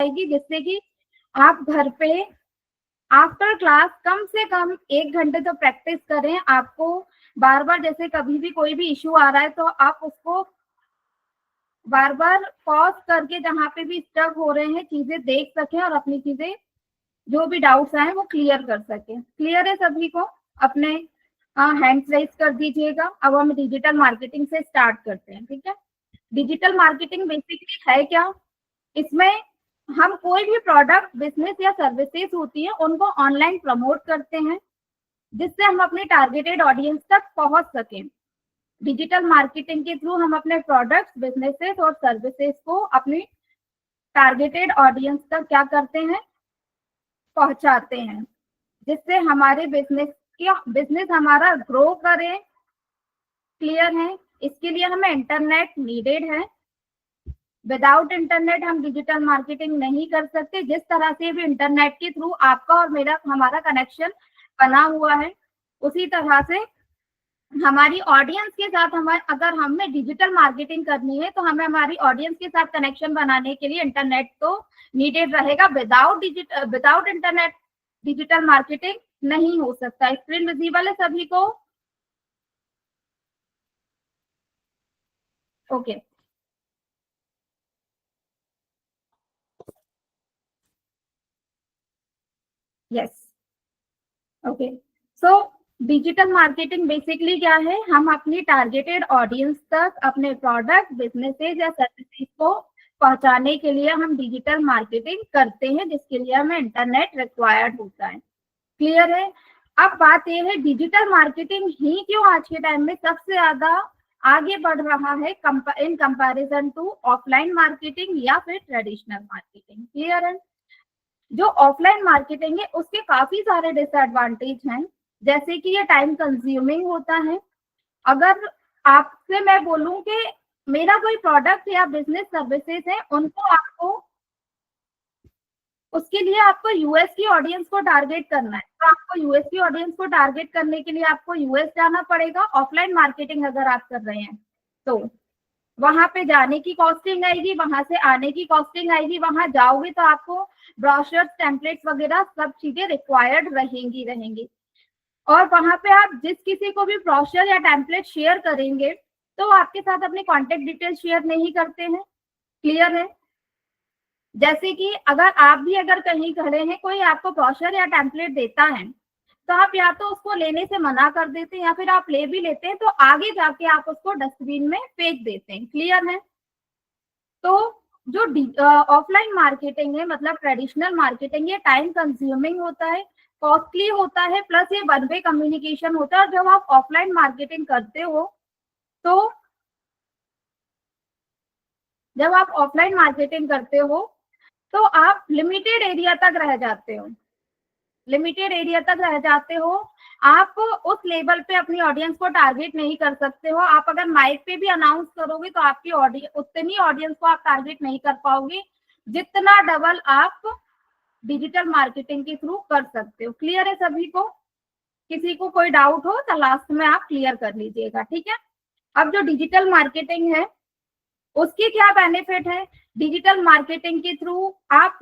जाएगी, जिससे कि आप घर पे आफ्टर क्लास कम से कम 1 घंटे तो प्रैक्टिस करें। आपको बार बार जैसे कभी भी कोई भी इश्यू आ रहा है तो आप उसको बार बार पॉज करके जहाँ पे भी स्टक हो रहे हैं चीजें देख सकें और अपनी चीजें जो भी डाउट्स आए वो क्लियर कर सकें। क्लियर है सभी को? अपने हैंड्स रेज कर दीजिएगा। अब हम डिजिटल मार्केटिंग से स्टार्ट करते हैं। ठीक है, डिजिटल मार्केटिंग बेसिकली है क्या? इसमें हम कोई भी प्रोडक्ट, बिजनेस या सर्विसेज होती है उनको ऑनलाइन प्रमोट करते हैं, जिससे हम अपने टारगेटेड ऑडियंस तक पहुंच सकें। डिजिटल मार्केटिंग के थ्रू हम अपने प्रोडक्ट्स, बिजनेसेस और सर्विसेज को अपनी टारगेटेड ऑडियंस तक क्या करते हैं? पहुंचाते हैं, जिससे हमारे बिजनेस हमारा ग्रो करे। क्लियर है? इसके लिए हमें इंटरनेट नीडेड है। विदाउट इंटरनेट हम डिजिटल मार्केटिंग नहीं कर सकते। जिस तरह से भी इंटरनेट के थ्रू आपका और हमारा कनेक्शन बना हुआ है, उसी तरह से हमारी ऑडियंस के साथ अगर हमें डिजिटल मार्केटिंग करनी है तो हमें हमारी ऑडियंस के साथ कनेक्शन बनाने के लिए इंटरनेट तो नीडेड रहेगा। विदाउट इंटरनेट डिजिटल मार्केटिंग नहीं हो सकता। स्क्रीन विजिबल है सभी को? Okay, yes, okay. So digital marketing basically क्या है? हम अपनी टारगेटेड ऑडियंस तक अपने प्रोडक्ट, बिजनेसेस या सर्विसेज को पहुंचाने के लिए हम डिजिटल मार्केटिंग करते हैं, जिसके लिए हमें इंटरनेट रिक्वायर्ड होता है। क्लियर है? अब बात यह है, डिजिटल मार्केटिंग ही क्यों आज के टाइम में सबसे ज्यादा आगे बढ़ रहा है in comparison to offline marketing या फिर ट्रेडिशनल मार्केटिंग। क्लियर है? जो ऑफलाइन मार्केटिंग है उसके काफी सारे डिसएडवांटेज हैं, जैसे कि ये टाइम कंज्यूमिंग होता है। अगर आपसे मैं बोलूं कि मेरा कोई प्रोडक्ट या बिजनेस सर्विसेज है, उनको आपको उसके लिए आपको यूएस की ऑडियंस को टारगेट करना है, तो आपको यूएस की ऑडियंस को टारगेट करने के लिए आपको यूएस जाना पड़ेगा। ऑफलाइन मार्केटिंग अगर आप कर रहे हैं तो वहां पे जाने की कॉस्टिंग आएगी, वहां से आने की कॉस्टिंग आएगी। वहां जाओगे तो आपको ब्रोशर्स, टेम्पलेट्स वगैरह सब चीजें रिक्वायर्ड रहेंगी। और वहां पे आप जिस किसी को भी ब्रोशर या टेम्पलेट शेयर करेंगे तो आपके साथ अपनी कॉन्टेक्ट डिटेल शेयर नहीं करते हैं। क्लियर है? जैसे कि अगर कहीं खड़े हैं, कोई आपको ब्रोशर या टेम्पलेट देता है तो आप या तो उसको लेने से मना कर देते हैं, या फिर आप ले भी लेते हैं तो आगे जाके आप उसको डस्टबिन में फेंक देते हैं। क्लियर है? तो जो ऑफलाइन मार्केटिंग है, मतलब ट्रेडिशनल मार्केटिंग, ये टाइम कंज्यूमिंग होता है, कॉस्टली होता है, प्लस ये वन वे कम्युनिकेशन होता है। और जब आप ऑफलाइन मार्केटिंग करते हो तो तो आप लिमिटेड एरिया तक रह जाते हो। आप उस लेवल पे अपनी ऑडियंस को टारगेट नहीं कर सकते हो। आप अगर माइक पे भी अनाउंस करोगे तो आपकी उतनी ऑडियंस को आप टारगेट नहीं कर पाओगे जितना डबल आप डिजिटल मार्केटिंग के थ्रू कर सकते हो। क्लियर है सभी को? किसी को कोई डाउट हो तो लास्ट में आप क्लियर कर लीजिएगा। ठीक है, अब जो डिजिटल मार्केटिंग है उसके क्या बेनिफिट है? डिजिटल मार्केटिंग के थ्रू आप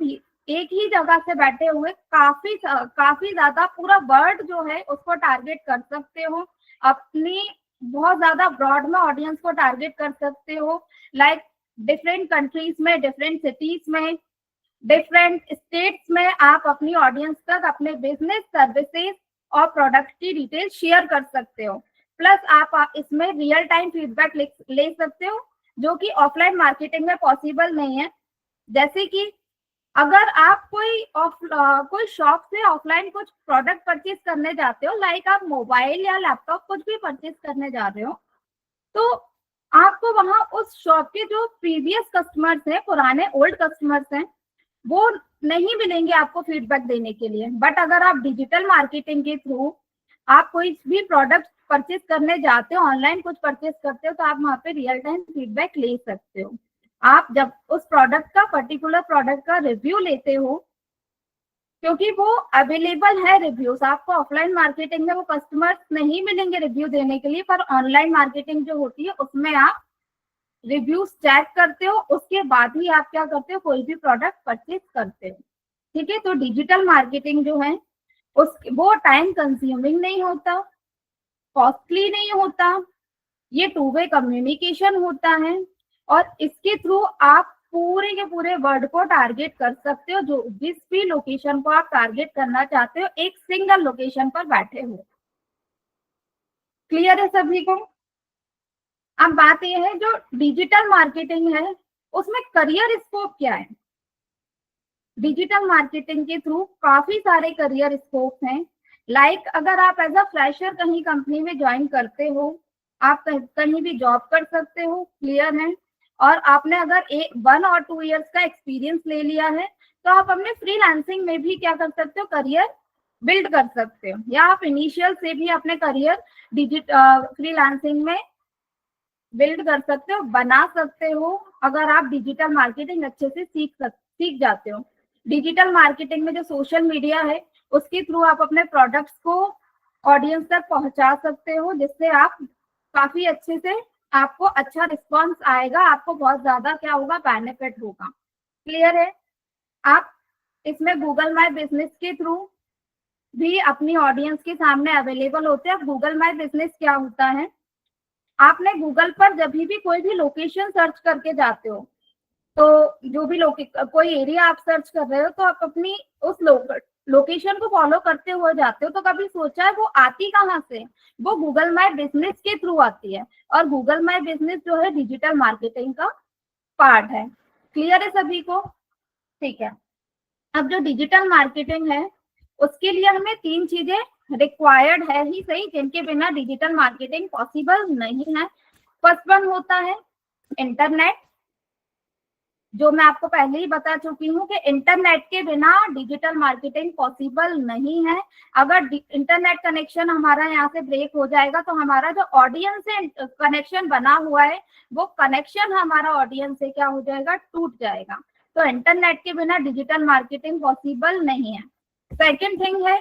एक ही जगह से बैठे हुए काफी ज्यादा पूरा वर्ल्ड जो है उसको टारगेट कर सकते हो। अपनी बहुत ज्यादा ब्रॉड में ऑडियंस को टारगेट कर सकते हो। लाइक डिफरेंट कंट्रीज में, डिफरेंट सिटीज में, डिफरेंट स्टेट्स में आप अपनी ऑडियंस तक अपने बिजनेस, सर्विसेज और प्रोडक्ट की डिटेल शेयर कर सकते हो। प्लस आप इसमें रियल टाइम फीडबैक ले सकते हो, जो कि ऑफलाइन मार्केटिंग में पॉसिबल नहीं है। जैसे कि अगर आप कोई शॉप से ऑफलाइन कुछ प्रोडक्ट परचेज करने जाते हो, लाइक आप मोबाइल या लैपटॉप कुछ भी परचेज करने जा रहे हो, तो आपको वहां उस शॉप के जो प्रीवियस कस्टमर्स हैं, पुराने ओल्ड कस्टमर्स हैं, वो नहीं मिलेंगे आपको फीडबैक देने के लिए। बट अगर आप डिजिटल मार्केटिंग के थ्रू आप कोई भी प्रोडक्ट परचेज करने जाते हो, ऑनलाइन कुछ परचेज करते हो, तो आप वहां पे रियल टाइम फीडबैक ले सकते हो। आप जब उस पर्टिकुलर प्रोडक्ट का रिव्यू लेते हो, क्योंकि वो अवेलेबल है रिव्यूज, आपको ऑफलाइन मार्केटिंग में वो कस्टमर्स नहीं मिलेंगे रिव्यू देने के लिए, पर ऑनलाइन मार्केटिंग जो होती है उसमें आप रिव्यूज चेक करते हो, उसके बाद ही आप क्या करते हो, कोई भी प्रोडक्ट परचेज करते हो। ठीक है, तो डिजिटल मार्केटिंग जो है वो टाइम कंज्यूमिंग नहीं होता, कॉस्टली नहीं होता, ये टू वे कम्युनिकेशन होता है, और इसके थ्रू आप पूरे के पूरे वर्ल्ड को टारगेट कर सकते हो। जो जिस भी लोकेशन को आप टारगेट करना चाहते हो, एक सिंगल लोकेशन पर बैठे हो। क्लियर है सभी को? अब बात यह है, जो डिजिटल मार्केटिंग है उसमें करियर स्कोप क्या है। डिजिटल मार्केटिंग के थ्रू काफी सारे करियर स्कोप हैं। लाइक अगर आप एज अ फ्रेशर कहीं कंपनी में ज्वाइन करते हो, आप कहीं भी जॉब कर सकते हो, क्लियर है। और आपने अगर 1 और 2 इयर्स का एक्सपीरियंस ले लिया है, तो आप अपने फ्रीलांसिंग में भी क्या कर सकते हो, करियर बिल्ड कर सकते हो, या आप इनिशियल से भी अपने करियर फ्रीलांसिंग में बिल्ड कर सकते हो, बना सकते हो, अगर आप डिजिटल मार्केटिंग अच्छे से सीख जाते हो। डिजिटल मार्केटिंग में जो सोशल मीडिया है, उसके थ्रू आप अपने प्रोडक्ट्स को ऑडियंस तक पहुंचा सकते हो, जिससे आप काफी अच्छे से, आपको अच्छा रिस्पॉन्स आएगा, आपको बहुत ज्यादा क्या होगा, बेनिफिट होगा। क्लियर है? आप इसमें गूगल माई बिजनेस के थ्रू भी अपनी ऑडियंस के सामने अवेलेबल होते हैं। अब गूगल माई बिजनेस क्या होता है, आपने गूगल पर जब भी कोई भी लोकेशन सर्च करके जाते हो, तो जो भी कोई एरिया आप सर्च कर रहे हो, तो आप अपनी उस लोकेशन को फॉलो करते हुए जाते हो, तो कभी सोचा है वो आती कहाँ से? वो गूगल माई बिजनेस के थ्रू आती है, और गूगल माई बिजनेस जो है डिजिटल मार्केटिंग का पार्ट है। क्लियर है सभी को? ठीक है। अब जो डिजिटल मार्केटिंग है, उसके लिए हमें 3 चीजें रिक्वायर्ड है ही सही, जिनके बिना डिजिटल मार्केटिंग पॉसिबल नहीं है। फर्स्ट वन होता है इंटरनेट, जो मैं आपको पहले ही बता चुकी हूँ कि इंटरनेट के बिना डिजिटल मार्केटिंग पॉसिबल नहीं है। अगर इंटरनेट कनेक्शन हमारा यहाँ से ब्रेक हो जाएगा, तो हमारा जो ऑडियंस से कनेक्शन बना हुआ है, वो कनेक्शन हमारा ऑडियंस से क्या हो जाएगा, टूट जाएगा। तो इंटरनेट के बिना डिजिटल मार्केटिंग पॉसिबल नहीं है। सेकेंड थिंग है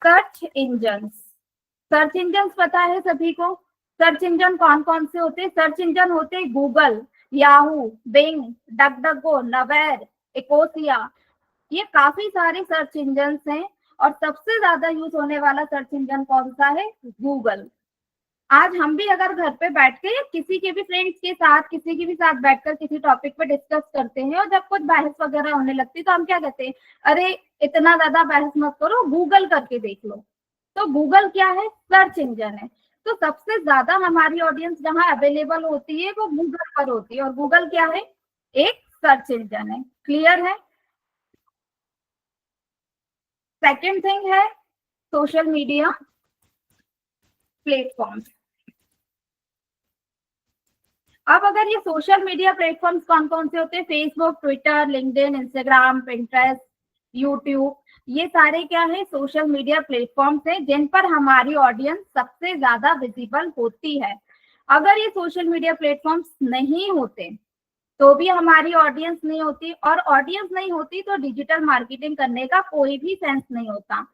सर्च इंजन। सर्च इंजन पता है सभी को? सर्च इंजन कौन कौन से होते हैं? सर्च इंजन होते हैं गूगल, याहू, बिंग, डकडको, नवेर, इकोसिया। ये काफी सारे सर्च इंजन हैं, और सबसे ज्यादा यूज होने वाला सर्च इंजन कौन सा है? गूगल। आज हम भी अगर घर पे बैठ के, किसी के भी फ्रेंड्स के साथ, किसी के भी साथ बैठकर किसी टॉपिक पे डिस्कस करते हैं, और जब कुछ बहस वगैरह होने लगती है, तो हम क्या कहते हैं, अरे इतना ज्यादा बहस मत करो, गूगल करके देख लो। तो गूगल क्या है? सर्च इंजन है। तो सबसे ज्यादा हमारी ऑडियंस जहां अवेलेबल होती है, वो गूगल पर होती है, और गूगल क्या है? एक सर्च इंजन है। क्लियर है? सेकेंड थिंग है सोशल मीडिया प्लेटफॉर्म। अब अगर ये सोशल मीडिया प्लेटफॉर्म्स कौन कौन से होते हैं? Facebook, Twitter, LinkedIn, Instagram, Pinterest, YouTube, ये सारे क्या है? सोशल मीडिया प्लेटफॉर्म्स हैं, जिन पर हमारी ऑडियंस सबसे ज्यादा विजिबल होती है। अगर ये सोशल मीडिया प्लेटफॉर्म्स नहीं होते, तो भी हमारी ऑडियंस नहीं होती, और ऑडियंस नहीं होती तो डिजिटल मार्केटिंग करने का कोई भी सेंस नहीं होता।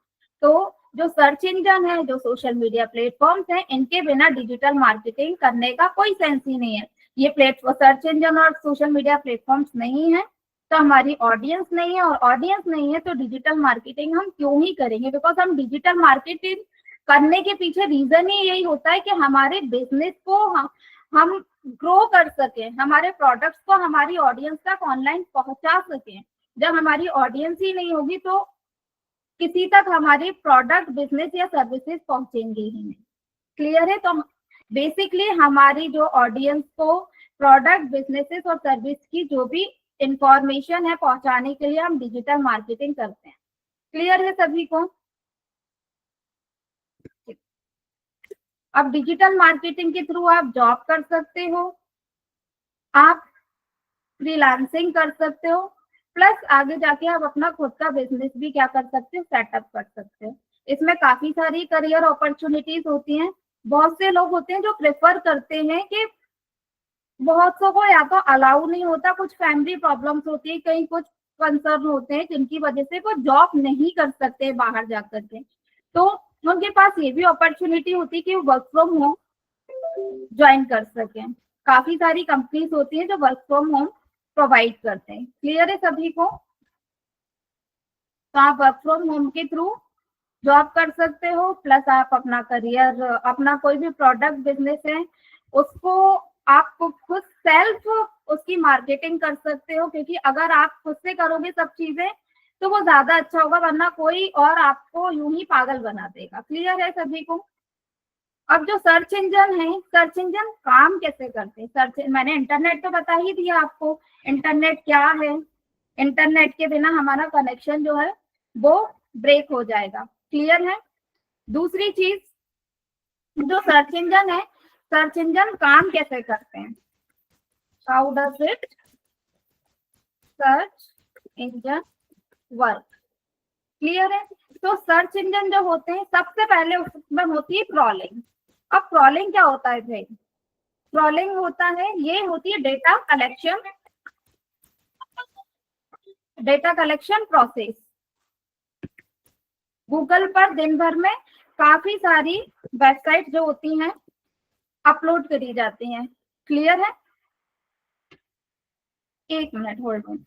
तो जो सर्च इंजन है, जो सोशल मीडिया प्लेटफॉर्म्स हैं, इनके बिना डिजिटल मार्केटिंग करने का कोई सेंस ही नहीं है। ये प्लेटफॉर्म, सर्च इंजन और सोशल मीडिया प्लेटफॉर्म्स नहीं है, तो हमारी ऑडियंस नहीं है, और ऑडियंस नहीं है तो डिजिटल मार्केटिंग हम क्यों ही करेंगे? बिकॉज हम डिजिटल मार्केटिंग करने के पीछे रीजन ही यही होता है कि हमारे बिजनेस को हम ग्रो कर सके, हमारे प्रोडक्ट्स को हमारी ऑडियंस तक ऑनलाइन पहुंचा सके। जब हमारी ऑडियंस ही नहीं होगी, तो किसी तक हमारी प्रोडक्ट, बिजनेस या सर्विसेज पहुंचेंगे ही नहीं। क्लियर है? तो बेसिकली हमारी जो ऑडियंस को प्रोडक्ट, बिजनेसेस और सर्विस की जो भी इंफॉर्मेशन है पहुंचाने के लिए हम डिजिटल मार्केटिंग करते हैं। क्लियर है सभी को? अब डिजिटल मार्केटिंग के थ्रू आप जॉब कर सकते हो, आप फ्रीलांसिंग कर सकते हो, प्लस आगे जाके आप अपना खुद का बिजनेस भी क्या कर सकते हो, सेटअप कर सकते हो। इसमें काफी सारी करियर अपॉर्चुनिटीज होती हैं। बहुत से लोग होते हैं जो प्रेफर करते हैं कि, बहुत सौ को या तो अलाउ नहीं होता, कुछ फैमिली प्रॉब्लम्स होती है, कहीं कुछ कंसर्न होते हैं, जिनकी वजह से वो जॉब नहीं कर सकते बाहर जाकर के। तो उनके पास ये भी अपॉर्चुनिटी होती है कि वो वर्क फ्रॉम होम ज्वाइन कर सके। काफी सारी कंपनीज होती हैं जो वर्क फ्रॉम होम प्रोवाइड करते हैं। क्लियर है सभी को? तो आप वर्क फ्रॉम होम के थ्रू जॉब कर सकते हो, प्लस आप अपना करियर, अपना कोई भी प्रोडक्ट बिजनेस है उसको आप खुद सेल्फ उसकी मार्केटिंग कर सकते हो, क्योंकि अगर आप खुद से करोगे सब चीजें तो वो ज्यादा अच्छा होगा, वरना कोई और आपको यूं ही पागल बना देगा। क्लियर है सभी को? अब जो सर्च इंजन है, सर्च इंजन काम कैसे करते हैं? सर्च, मैंने इंटरनेट तो बता ही दिया आपको, इंटरनेट क्या है। इंटरनेट के बिना हमारा कनेक्शन जो है वो ब्रेक हो जाएगा। क्लियर है? दूसरी चीज, जो सर्च इंजन है, सर्च इंजन काम कैसे करते हैं? How does it search engine work? Clear है? तो सर्च इंजन जो होते हैं, सबसे पहले उसमें होती है क्रॉलिंग। अब क्रॉलिंग क्या होता है भाई? क्रॉलिंग होता है, ये होती है data collection, data collection process. Google पर दिन भर में काफी सारी वेबसाइट जो होती हैं अपलोड करी जाती हैं। क्लियर है? एक मिनट होल्ड ऑन।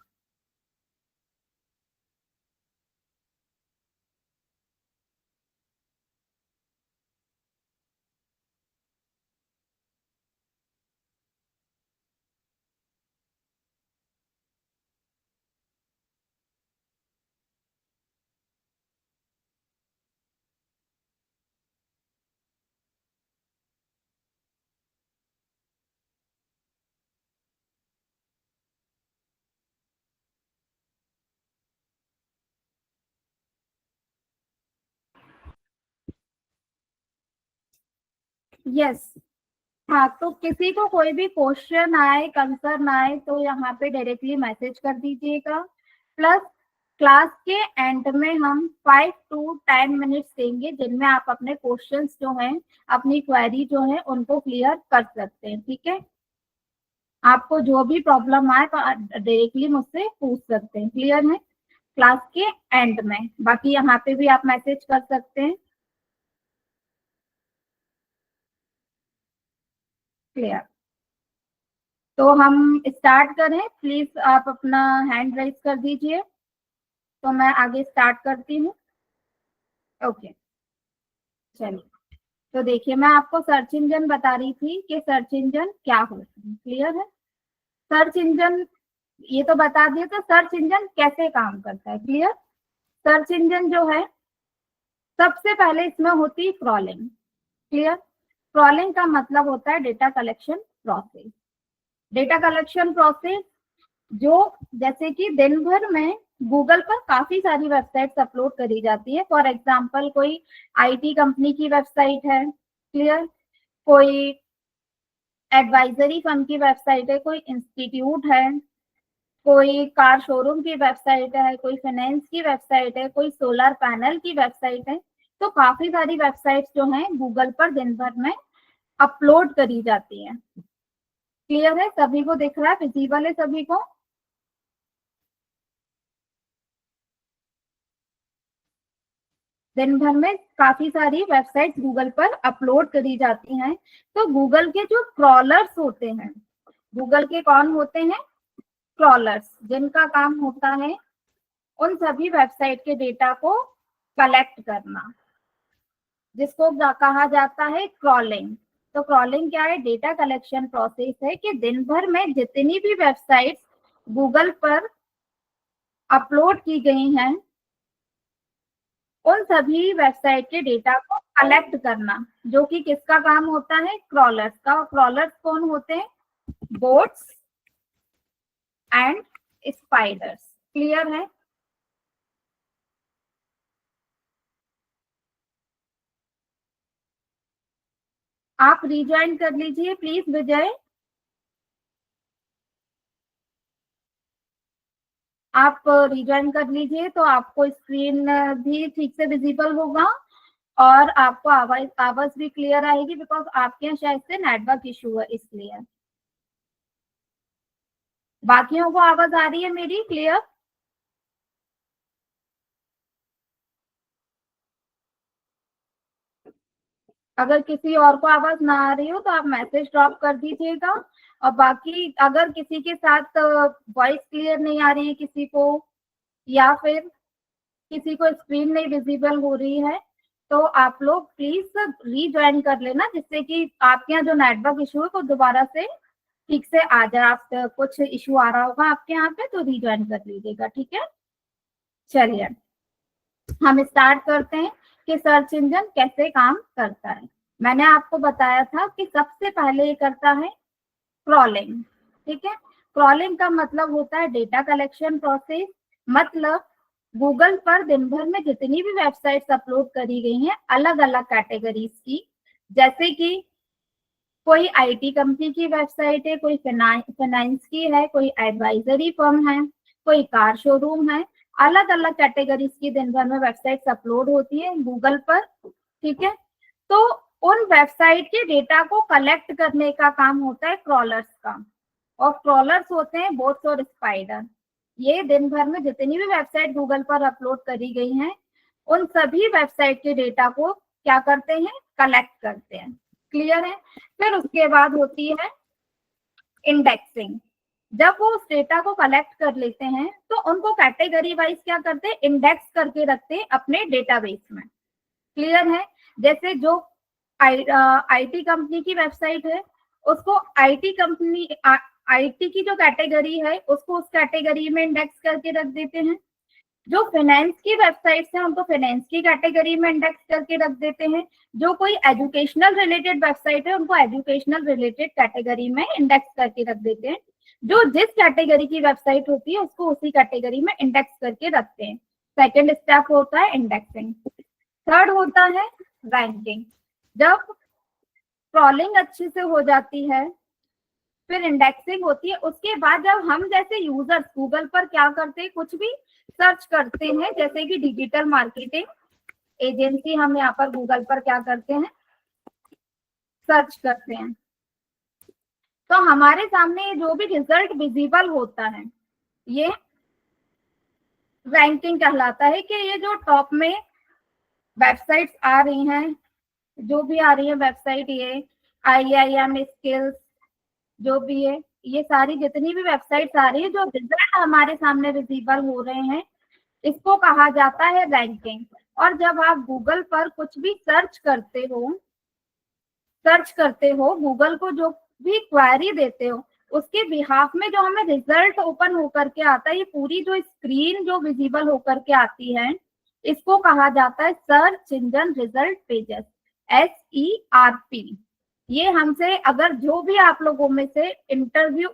यस। हाँ, तो किसी को कोई भी क्वेश्चन आए, कंसर्न आए, तो यहाँ पे डायरेक्टली मैसेज कर दीजिएगा। प्लस क्लास के एंड में हम 5 to 10 मिनट्स देंगे जिनमें आप अपने क्वेश्चंस जो हैं, अपनी क्वेरी जो है उनको क्लियर कर सकते हैं। ठीक है? आपको जो भी प्रॉब्लम आए तो डायरेक्टली मुझसे पूछ सकते हैं। क्लियर है? क्लास के एंड में, बाकी यहाँ पे भी आप मैसेज कर सकते हैं। क्लियर? तो हम स्टार्ट करें, प्लीज आप अपना हैंड राइज कर दीजिए, तो मैं आगे स्टार्ट करती हूँ। ओके, चलिए। तो देखिए, मैं आपको सर्च इंजन बता रही थी कि सर्च इंजन क्या होता है। क्लियर है? सर्च इंजन ये तो बता दिए, तो सर्च इंजन कैसे काम करता है? क्लियर? सर्च इंजन जो है, सबसे पहले इसमें होती है क्रॉलिंग। क्लियर? क्रॉलिंग का मतलब होता है data collection process. Data collection process जो, जैसे कि दिन भर में गूगल पर काफी सारी वेबसाइट्स अपलोड करी जाती है। फॉर एग्जांपल, कोई आईटी कंपनी की वेबसाइट है। क्लियर? कोई एडवाइजरी फर्म की वेबसाइट है, कोई इंस्टीट्यूट है, कोई कार शोरूम की वेबसाइट है, कोई फाइनेंस की वेबसाइट है, कोई सोलर पैनल की वेबसाइट है। तो काफी सारी वेबसाइट्स जो हैं गूगल पर दिन भर में अपलोड करी जाती है। क्लियर है? सभी को दिख रहा है? विजिबल है सभी को? दिन भर में काफी सारी वेबसाइट गूगल पर अपलोड करी जाती हैं। तो गूगल के जो क्रॉलर्स होते हैं, गूगल के कौन होते हैं? क्रॉलर्स, जिनका काम होता है उन सभी वेबसाइट के डेटा को कलेक्ट करना, जिसको कहा जाता है क्रॉलिंग। तो क्रॉलिंग क्या है? डेटा कलेक्शन प्रोसेस है कि दिन भर में जितनी भी वेबसाइट्स गूगल पर अपलोड की गई हैं, उन सभी वेबसाइट के डेटा को कलेक्ट करना, जो कि किसका काम होता है? क्रॉलर्स का। क्रॉलर्स कौन होते हैं? Boats and spiders. क्लियर है? आप रिज्वाइन कर लीजिए प्लीज विजय। आप रिज्वाइन कर लीजिए तो आपको स्क्रीन भी ठीक से विजिबल होगा और आपको आवाज आवाज भी क्लियर आएगी, बिकॉज आपके यहाँ शायद से नेटवर्क इशू है इसलिए। बाकियों को आवाज आ रही है मेरी क्लियर? अगर किसी और को आवाज ना आ रही हो तो आप मैसेज ड्रॉप कर दीजिएगा। और बाकी अगर किसी के साथ वॉइस क्लियर नहीं आ रही है किसी को, या फिर किसी को स्क्रीन नहीं विजिबल हो रही है, तो आप लोग प्लीज रीज्वाइन कर लेना, जिससे कि आपके यहाँ जो नेटवर्क इशू है वो दोबारा से ठीक से आ जाए। आप कुछ इशू आ रहा होगा आपके यहाँ पे तो रीज्वाइन कर लीजिएगा, ठीक है। चलिए हम स्टार्ट करते हैं कि सर्च इंजन कैसे काम करता है। मैंने आपको बताया था कि सबसे पहले ये करता है क्रॉलिंग, ठीक है। क्रॉलिंग का मतलब होता है डेटा कलेक्शन प्रोसेस। मतलब गूगल पर दिन भर में जितनी भी वेबसाइट्स अपलोड करी गई हैं अलग अलग कैटेगरीज की, जैसे कि कोई आईटी कंपनी की वेबसाइट है, कोई फाइनेंस की है, कोई एडवाइजरी फर्म है, कोई कार शोरूम है, अलग अलग कैटेगरीज की दिन भर में वेबसाइट्स अपलोड होती है गूगल पर, ठीक है। तो उन वेबसाइट के डेटा को कलेक्ट करने का काम होता है क्रॉलर्स का। और क्रॉलर्स होते हैं बोट्स और स्पाइडर। ये दिन भर में जितनी भी वेबसाइट गूगल पर अपलोड करी गई हैं उन सभी वेबसाइट के डेटा को क्या करते हैं, कलेक्ट करते हैं। क्लियर है। फिर उसके बाद होती है इंडेक्सिंग। जब वो उस डेटा को कलेक्ट कर लेते हैं तो उनको कैटेगरी वाइज क्या करते हैं, इंडेक्स करके रखते हैं अपने डेटाबेस में। क्लियर है। जैसे जो आईटी कंपनी की वेबसाइट है उसको आईटी की जो कैटेगरी है उसको उस कैटेगरी में इंडेक्स करके रख देते हैं। जो फाइनेंस की वेबसाइट्स हैं उनको फाइनेंस की कैटेगरी में इंडेक्स करके रख देते हैं। जो कोई एजुकेशनल रिलेटेड वेबसाइट है उनको एजुकेशनल रिलेटेड कैटेगरी में इंडेक्स करके रख देते हैं। जो जिस कैटेगरी की वेबसाइट होती है उसको उसी कैटेगरी में इंडेक्स करके रखते हैं। सेकेंड स्टेप होता है इंडेक्सिंग। थर्ड होता है रैंकिंग। जब क्रॉलिंग अच्छे से हो जाती है फिर इंडेक्सिंग होती है, उसके बाद जब हम जैसे यूजर्स गूगल पर क्या करते हैं, कुछ भी सर्च करते हैं, जैसे कि डिजिटल मार्केटिंग एजेंसी, हम यहाँ पर गूगल पर क्या करते हैं, सर्च करते हैं, तो हमारे सामने जो भी रिजल्ट विजिबल होता है ये रैंकिंग कहलाता है। कि ये जो टॉप में वेबसाइट्स आ रही हैं, जो भी आ रही है वेबसाइट, ये IIM स्किल्स जो भी है, ये सारी जितनी भी वेबसाइट्स आ रही है जो रिजल्ट हमारे सामने विजिबल हो रहे हैं इसको कहा जाता है रैंकिंग। और जब आप गूगल पर कुछ भी सर्च करते हो गूगल को जो भी क्वेरी देते हो उसके बिहाफ में जो हमें रिजल्ट ओपन होकर के आता है, ये पूरी जो स्क्रीन जो विजिबल होकर के आती है इसको कहा जाता है search engine result pages, SERP। ये हमसे अगर जो भी आप लोगों में से इंटरव्यू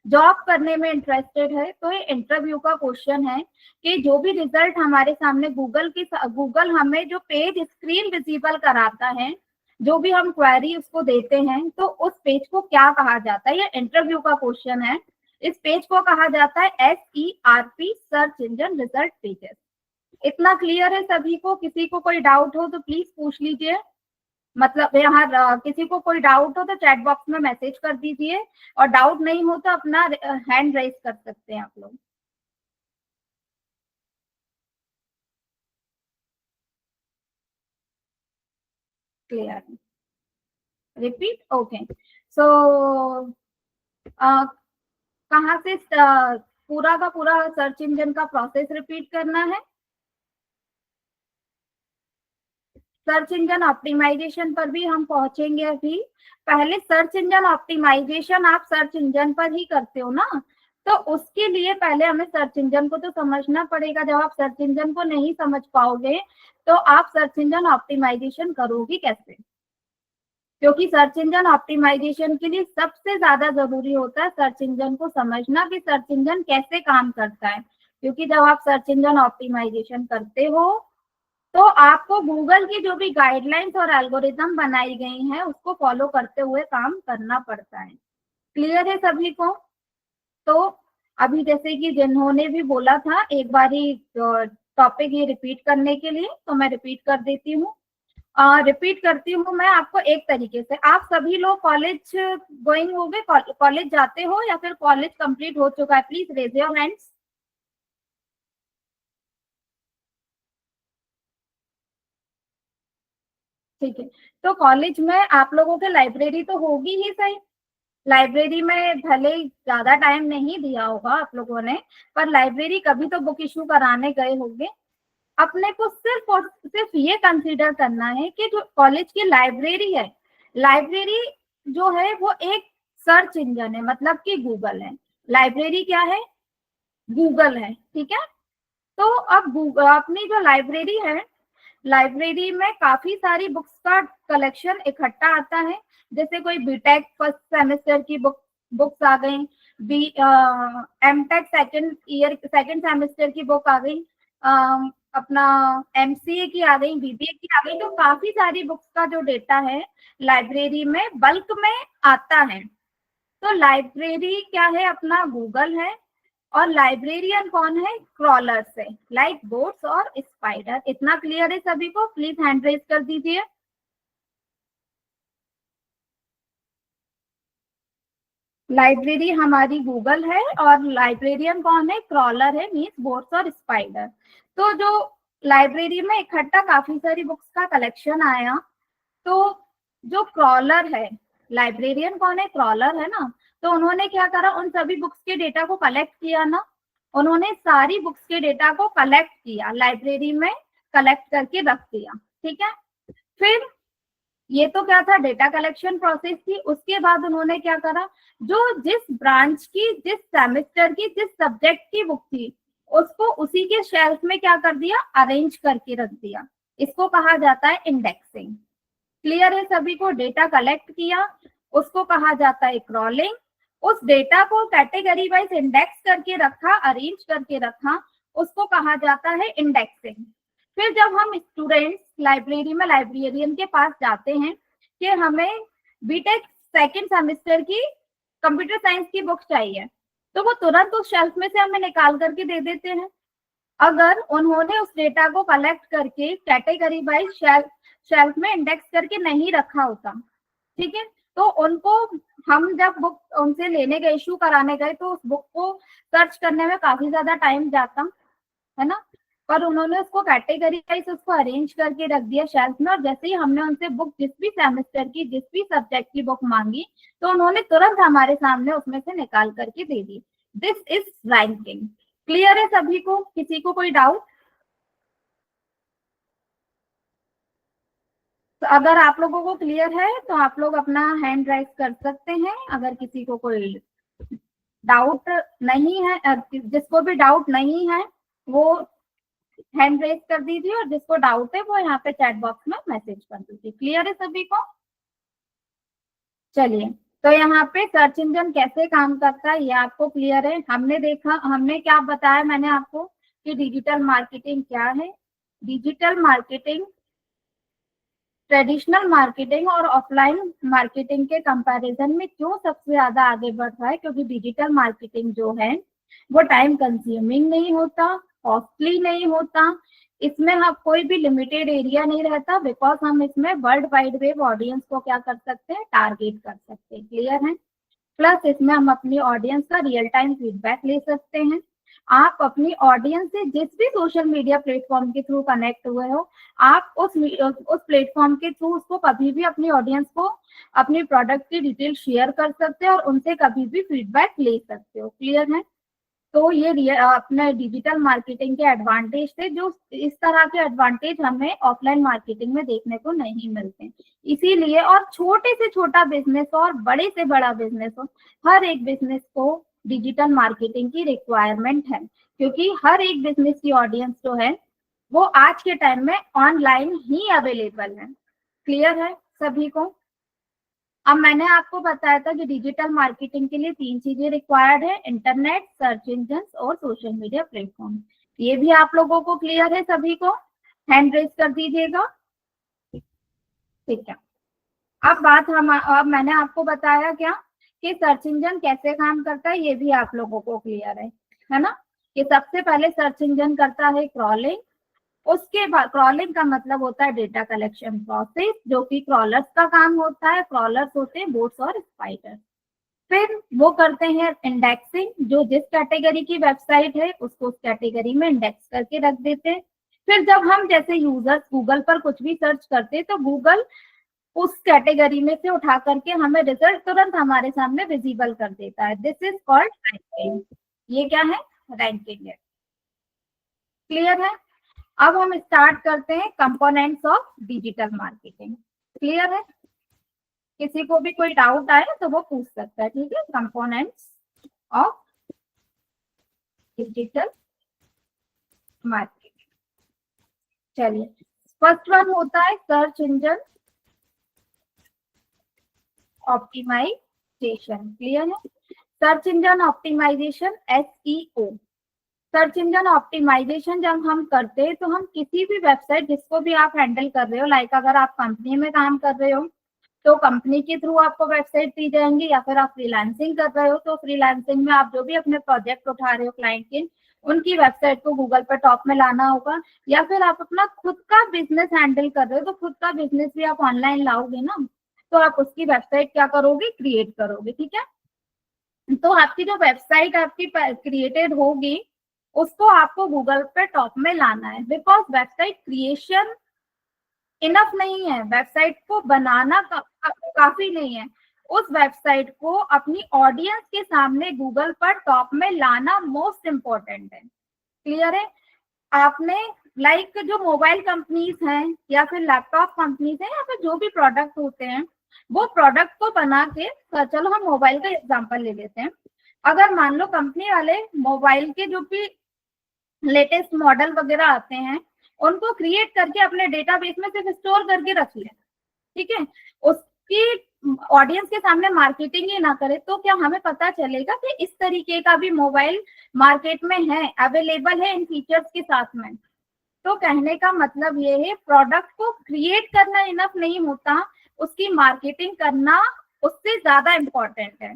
जॉब करने में इंटरेस्टेड है तो ये इंटरव्यू का क्वेश्चन है कि जो भी रिजल्ट हमारे सामने गूगल हमें जो पेज स्क्रीन विजिबल कराता है, जो भी हम क्वेरी उसको देते हैं, तो उस पेज को क्या कहा जाता है, ये इंटरव्यू का क्वेश्चन है। इस पेज को कहा जाता है SERP, search engine result pages. इतना क्लियर है सभी को? किसी को कोई डाउट हो तो प्लीज पूछ लीजिए। मतलब यहाँ किसी को कोई डाउट हो तो चैट बॉक्स में मैसेज कर दीजिए, और डाउट नहीं हो तो अपना हैंड रेज कर सकते हैं आप लोग। क्लियर? Repeat, okay. सो कहाँ से पूरा का पूरा सर्च इंजन का प्रोसेस रिपीट करना है? सर्च इंजन ऑप्टिमाइजेशन पर भी हम पहुंचेंगे अभी। पहले सर्च इंजन ऑप्टिमाइजेशन आप सर्च इंजन पर ही करते हो ना, तो उसके लिए पहले हमें सर्च इंजन को तो समझना पड़ेगा। जब आप सर्च इंजन को नहीं समझ पाओगे तो आप सर्च इंजन ऑप्टिमाइजेशन करोगे कैसे? क्योंकि सर्च इंजन ऑप्टिमाइजेशन के लिए सबसे ज्यादा जरूरी होता है सर्च इंजन को समझना कि सर्च इंजन कैसे काम करता है। क्योंकि जब आप सर्च इंजन ऑप्टिमाइजेशन करते हो तो आपको गूगल की जो भी गाइडलाइंस और एल्गोरिदम बनाई गई हैं उसको फॉलो करते हुए काम करना पड़ता है। क्लियर है सभी को? तो अभी जैसे कि जिन्होंने भी बोला था एक बारी टॉपिक ये रिपीट करने के लिए, तो मैं रिपीट कर देती हूँ। रिपीट करती हूँ मैं आपको एक तरीके से। आप सभी लोग कॉलेज गोइंग होगे, कॉलेज जाते हो या फिर कॉलेज कंप्लीट हो चुका है? Please raise your hands. ठीक है, तो कॉलेज में आप लोगों के लाइब्रेरी तो होगी ही सही। लाइब्रेरी में भले ही ज्यादा टाइम नहीं दिया होगा आप लोगों ने, पर लाइब्रेरी कभी तो बुक इशू कराने गए होंगे। अपने को सिर्फ और सिर्फ ये कंसीडर करना है कि जो कॉलेज की लाइब्रेरी है, लाइब्रेरी जो है वो एक सर्च इंजन है, मतलब कि गूगल है। लाइब्रेरी क्या है? गूगल है, ठीक है। तो अब गूगल अपनी जो लाइब्रेरी है, लाइब्रेरी में काफी सारी बुक्स का कलेक्शन इकट्ठा आता है। जैसे कोई बीटेक फर्स्ट सेमेस्टर की बुक्स आ गई, बी एमटेक सेकंड सेमेस्टर की बुक आ गई, अपना एमसीए की आ गई, बीबीए की आ गई। तो काफी सारी बुक्स का जो डेटा है लाइब्रेरी में बल्क में आता है। तो लाइब्रेरी क्या है? अपना गूगल है। और लाइब्रेरियन कौन है? क्रॉलर्स है, लाइक बोट्स और स्पाइडर। इतना क्लियर है सभी को? प्लीज हैंड रेज कर दीजिए। लाइब्रेरी हमारी गूगल है और लाइब्रेरियन कौन है? क्रॉलर है, मीन्स बोट्स और स्पाइडर। तो जो लाइब्रेरी में इकट्ठा काफी सारी बुक्स का कलेक्शन आया, तो जो क्रॉलर है, लाइब्रेरियन कौन है? क्रॉलर है ना। तो उन्होंने क्या करा? उन सभी बुक्स के डेटा को कलेक्ट किया ना। उन्होंने सारी बुक्स के डेटा को कलेक्ट किया, लाइब्रेरी में कलेक्ट करके रख दिया, ठीक है। फिर ये तो क्या था? डेटा कलेक्शन प्रोसेस थी। उसके बाद उन्होंने क्या करा? जो जिस ब्रांच की, जिस सेमेस्टर की, जिस सब्जेक्ट की बुक थी, उसको उसी के शेल्फ में क्या कर दिया? अरेंज करके रख दिया। इसको कहा जाता है इंडेक्सिंग। क्लियर है सभी को? डेटा कलेक्ट किया, उसको कहा जाता है क्रॉलिंग। उस डेटा को कैटेगरी वाइज इंडेक्स करके रखा, अरेंज करके रखा, उसको कहा जाता है इंडेक्सिंग। फिर जब हम स्टूडेंट्स लाइब्रेरी में लाइब्रेरियन के पास जाते हैं कि हमें बीटेक सेकंड सेमेस्टर की कंप्यूटर साइंस की बुक चाहिए, तो वो तुरंत उस शेल्फ में से हमें निकाल करके दे देते हैं। अगर उन्होंने उस डेटा को कलेक्ट करके कैटेगरी वाइज शेल्फ में इंडेक्स करके नहीं रखा होता, ठीक है, तो उनको हम जब बुक उनसे लेने गए, इशू कराने गए, तो उस बुक को सर्च करने में काफी ज्यादा टाइम जाता है ना। पर उन्होंने उसको कैटेगरी वाइज उसको अरेंज करके रख दिया शेल्फ में, और जैसे ही हमने उनसे बुक जिस भी सेमेस्टर की, जिस भी सब्जेक्ट की बुक मांगी, तो उन्होंने तुरंत हमारे सामने उसमें से निकाल करके दे दी। This is ranking. क्लियर है सभी को? किसी को कोई डाउट? तो अगर आप लोगों को क्लियर है तो आप लोग अपना हैंड राइज कर सकते हैं। अगर किसी को कोई डाउट नहीं है, जिसको भी डाउट नहीं है वो हैंड रेज कर दीजिए, और जिसको डाउट है वो यहाँ पे चैट बॉक्स में मैसेज कर दीजिए। क्लियर है सभी को? चलिए, तो यहाँ पे सर्च इंजन कैसे काम करता है ये आपको क्लियर है। हमने देखा, हमने क्या बताया मैंने आपको कि डिजिटल मार्केटिंग क्या है। डिजिटल मार्केटिंग ट्रेडिशनल मार्केटिंग और ऑफलाइन मार्केटिंग के कंपैरिजन में क्यों सबसे ज्यादा आगे बढ़ रहा है? क्योंकि डिजिटल मार्केटिंग जो है वो टाइम कंज्यूमिंग नहीं होता, कॉस्टली नहीं होता, इसमें हम कोई भी लिमिटेड एरिया नहीं रहता, बिकॉज हम इसमें वर्ल्ड वाइड वेब ऑडियंस को क्या कर सकते हैं? टारगेट कर सकते हैं। क्लियर है? प्लस इसमें हम अपनी ऑडियंस का रियल टाइम फीडबैक ले सकते हैं। आप अपनी ऑडियंस से जिस भी सोशल मीडिया प्लेटफॉर्म के थ्रू कनेक्ट हुए हो, आप उस प्लेटफॉर्म के थ्रू उसको कभी भी अपनी ऑडियंस को अपनी प्रोडक्ट की डिटेल शेयर कर सकते हो और उनसे कभी भी फीडबैक ले सकते हो। क्लियर है? तो ये अपने डिजिटल मार्केटिंग के एडवांटेज थे, जो इस तरह के एडवांटेज हमें ऑफलाइन मार्केटिंग में देखने को नहीं मिलते। इसीलिए, और छोटे से छोटा बिजनेस हो और बड़े से बड़ा बिजनेस हो, हर एक बिजनेस को डिजिटल मार्केटिंग की रिक्वायरमेंट है, क्योंकि हर एक बिजनेस की ऑडियंस जो है वो आज के टाइम में ऑनलाइन ही अवेलेबल है। क्लियर है सभी को? अब मैंने आपको बताया था कि डिजिटल मार्केटिंग के लिए 3 चीजें रिक्वायर्ड है: इंटरनेट, सर्च इंजन और सोशल मीडिया प्लेटफॉर्म। ये भी आप लोगों को क्लियर है सभी को? हैंड रेज कर दीजिएगा। ठीक है, अब मैंने आपको बताया क्या कि सर्च इंजन कैसे काम करता है, ये भी आप लोगों को क्लियर है ना। कि सबसे पहले सर्च इंजन करता है क्रॉलिंग। उसके बाद क्रॉलिंग का मतलब होता है डेटा कलेक्शन प्रोसेस, जो कि क्रॉलर्स का काम होता है। क्रॉलर्स होते हैं बोट्स और स्पाइडर। फिर वो करते हैं इंडेक्सिंग, जो जिस कैटेगरी की वेबसाइट है उसको उस कैटेगरी में इंडेक्स करके रख देते हैं। फिर जब हम जैसे यूजर्स गूगल पर कुछ भी सर्च करते हैं तो गूगल उस कैटेगरी में से उठा करके हमें रिजल्ट तुरंत हमारे सामने विजिबल कर देता है। This is called ranking. ये क्या है? रैंकिंग है। क्लियर है? अब हम स्टार्ट करते हैं components of digital marketing. Clear है? किसी को भी कोई डाउट आए तो वो पूछ सकता है, ठीक है। Components of digital marketing. चलिए, फर्स्ट वन होता है सर्च इंजन ऑप्टिमाइजेशन। क्लियर है? Search engine optimisation, SEO। Search engine optimisation जब हम करते हैं तो हम किसी भी वेबसाइट जिसको भी आप हैंडल कर रहे हो, लाइक अगर आप कंपनी में काम कर रहे हो तो कंपनी के थ्रू आपको वेबसाइट दी जाएंगी, या फिर आप फ्रीलांसिंग कर रहे हो तो फ्रीलांसिंग में आप जो भी अपने प्रोजेक्ट उठा रहे हो क्लाइंट के, उनकी वेबसाइट को गूगल पर टॉप में लाना होगा। या फिर आप अपना खुद का बिजनेस हैंडल कर रहे हो तो खुद का बिजनेस भी आप ऑनलाइन लाओगे ना, तो आप उसकी वेबसाइट क्या करोगे? क्रिएट करोगे, ठीक है। तो आपकी जो वेबसाइट आपकी क्रिएटेड होगी उसको आपको गूगल पे टॉप में लाना है, बिकॉज वेबसाइट क्रिएशन इनफ नहीं है, वेबसाइट को बनाना काफी नहीं है। उस वेबसाइट को अपनी ऑडियंस के सामने गूगल पर टॉप में लाना मोस्ट इम्पोर्टेंट है। क्लियर है? आपने लाइक जो मोबाइल कंपनीज हैं या फिर लैपटॉप कंपनीज हैं या फिर जो भी प्रोडक्ट होते हैं, वो प्रोडक्ट को बना के, चलो हम मोबाइल का एग्जांपल ले लेते हैं। अगर मान लो कंपनी वाले मोबाइल के जो भी लेटेस्ट मॉडल वगैरह आते हैं उनको क्रिएट करके अपने डेटाबेस में सिर्फ स्टोर करके रख ले, ठीक है, उसकी ऑडियंस के सामने मार्केटिंग ही ना करे, तो क्या हमें पता चलेगा कि इस तरीके का भी मोबाइल मार्केट में है, अवेलेबल है इन फीचर्स के साथ में? तो कहने का मतलब ये है, प्रोडक्ट को क्रिएट करना इनफ नहीं होता, उसकी मार्केटिंग करना उससे ज्यादा इम्पोर्टेंट है।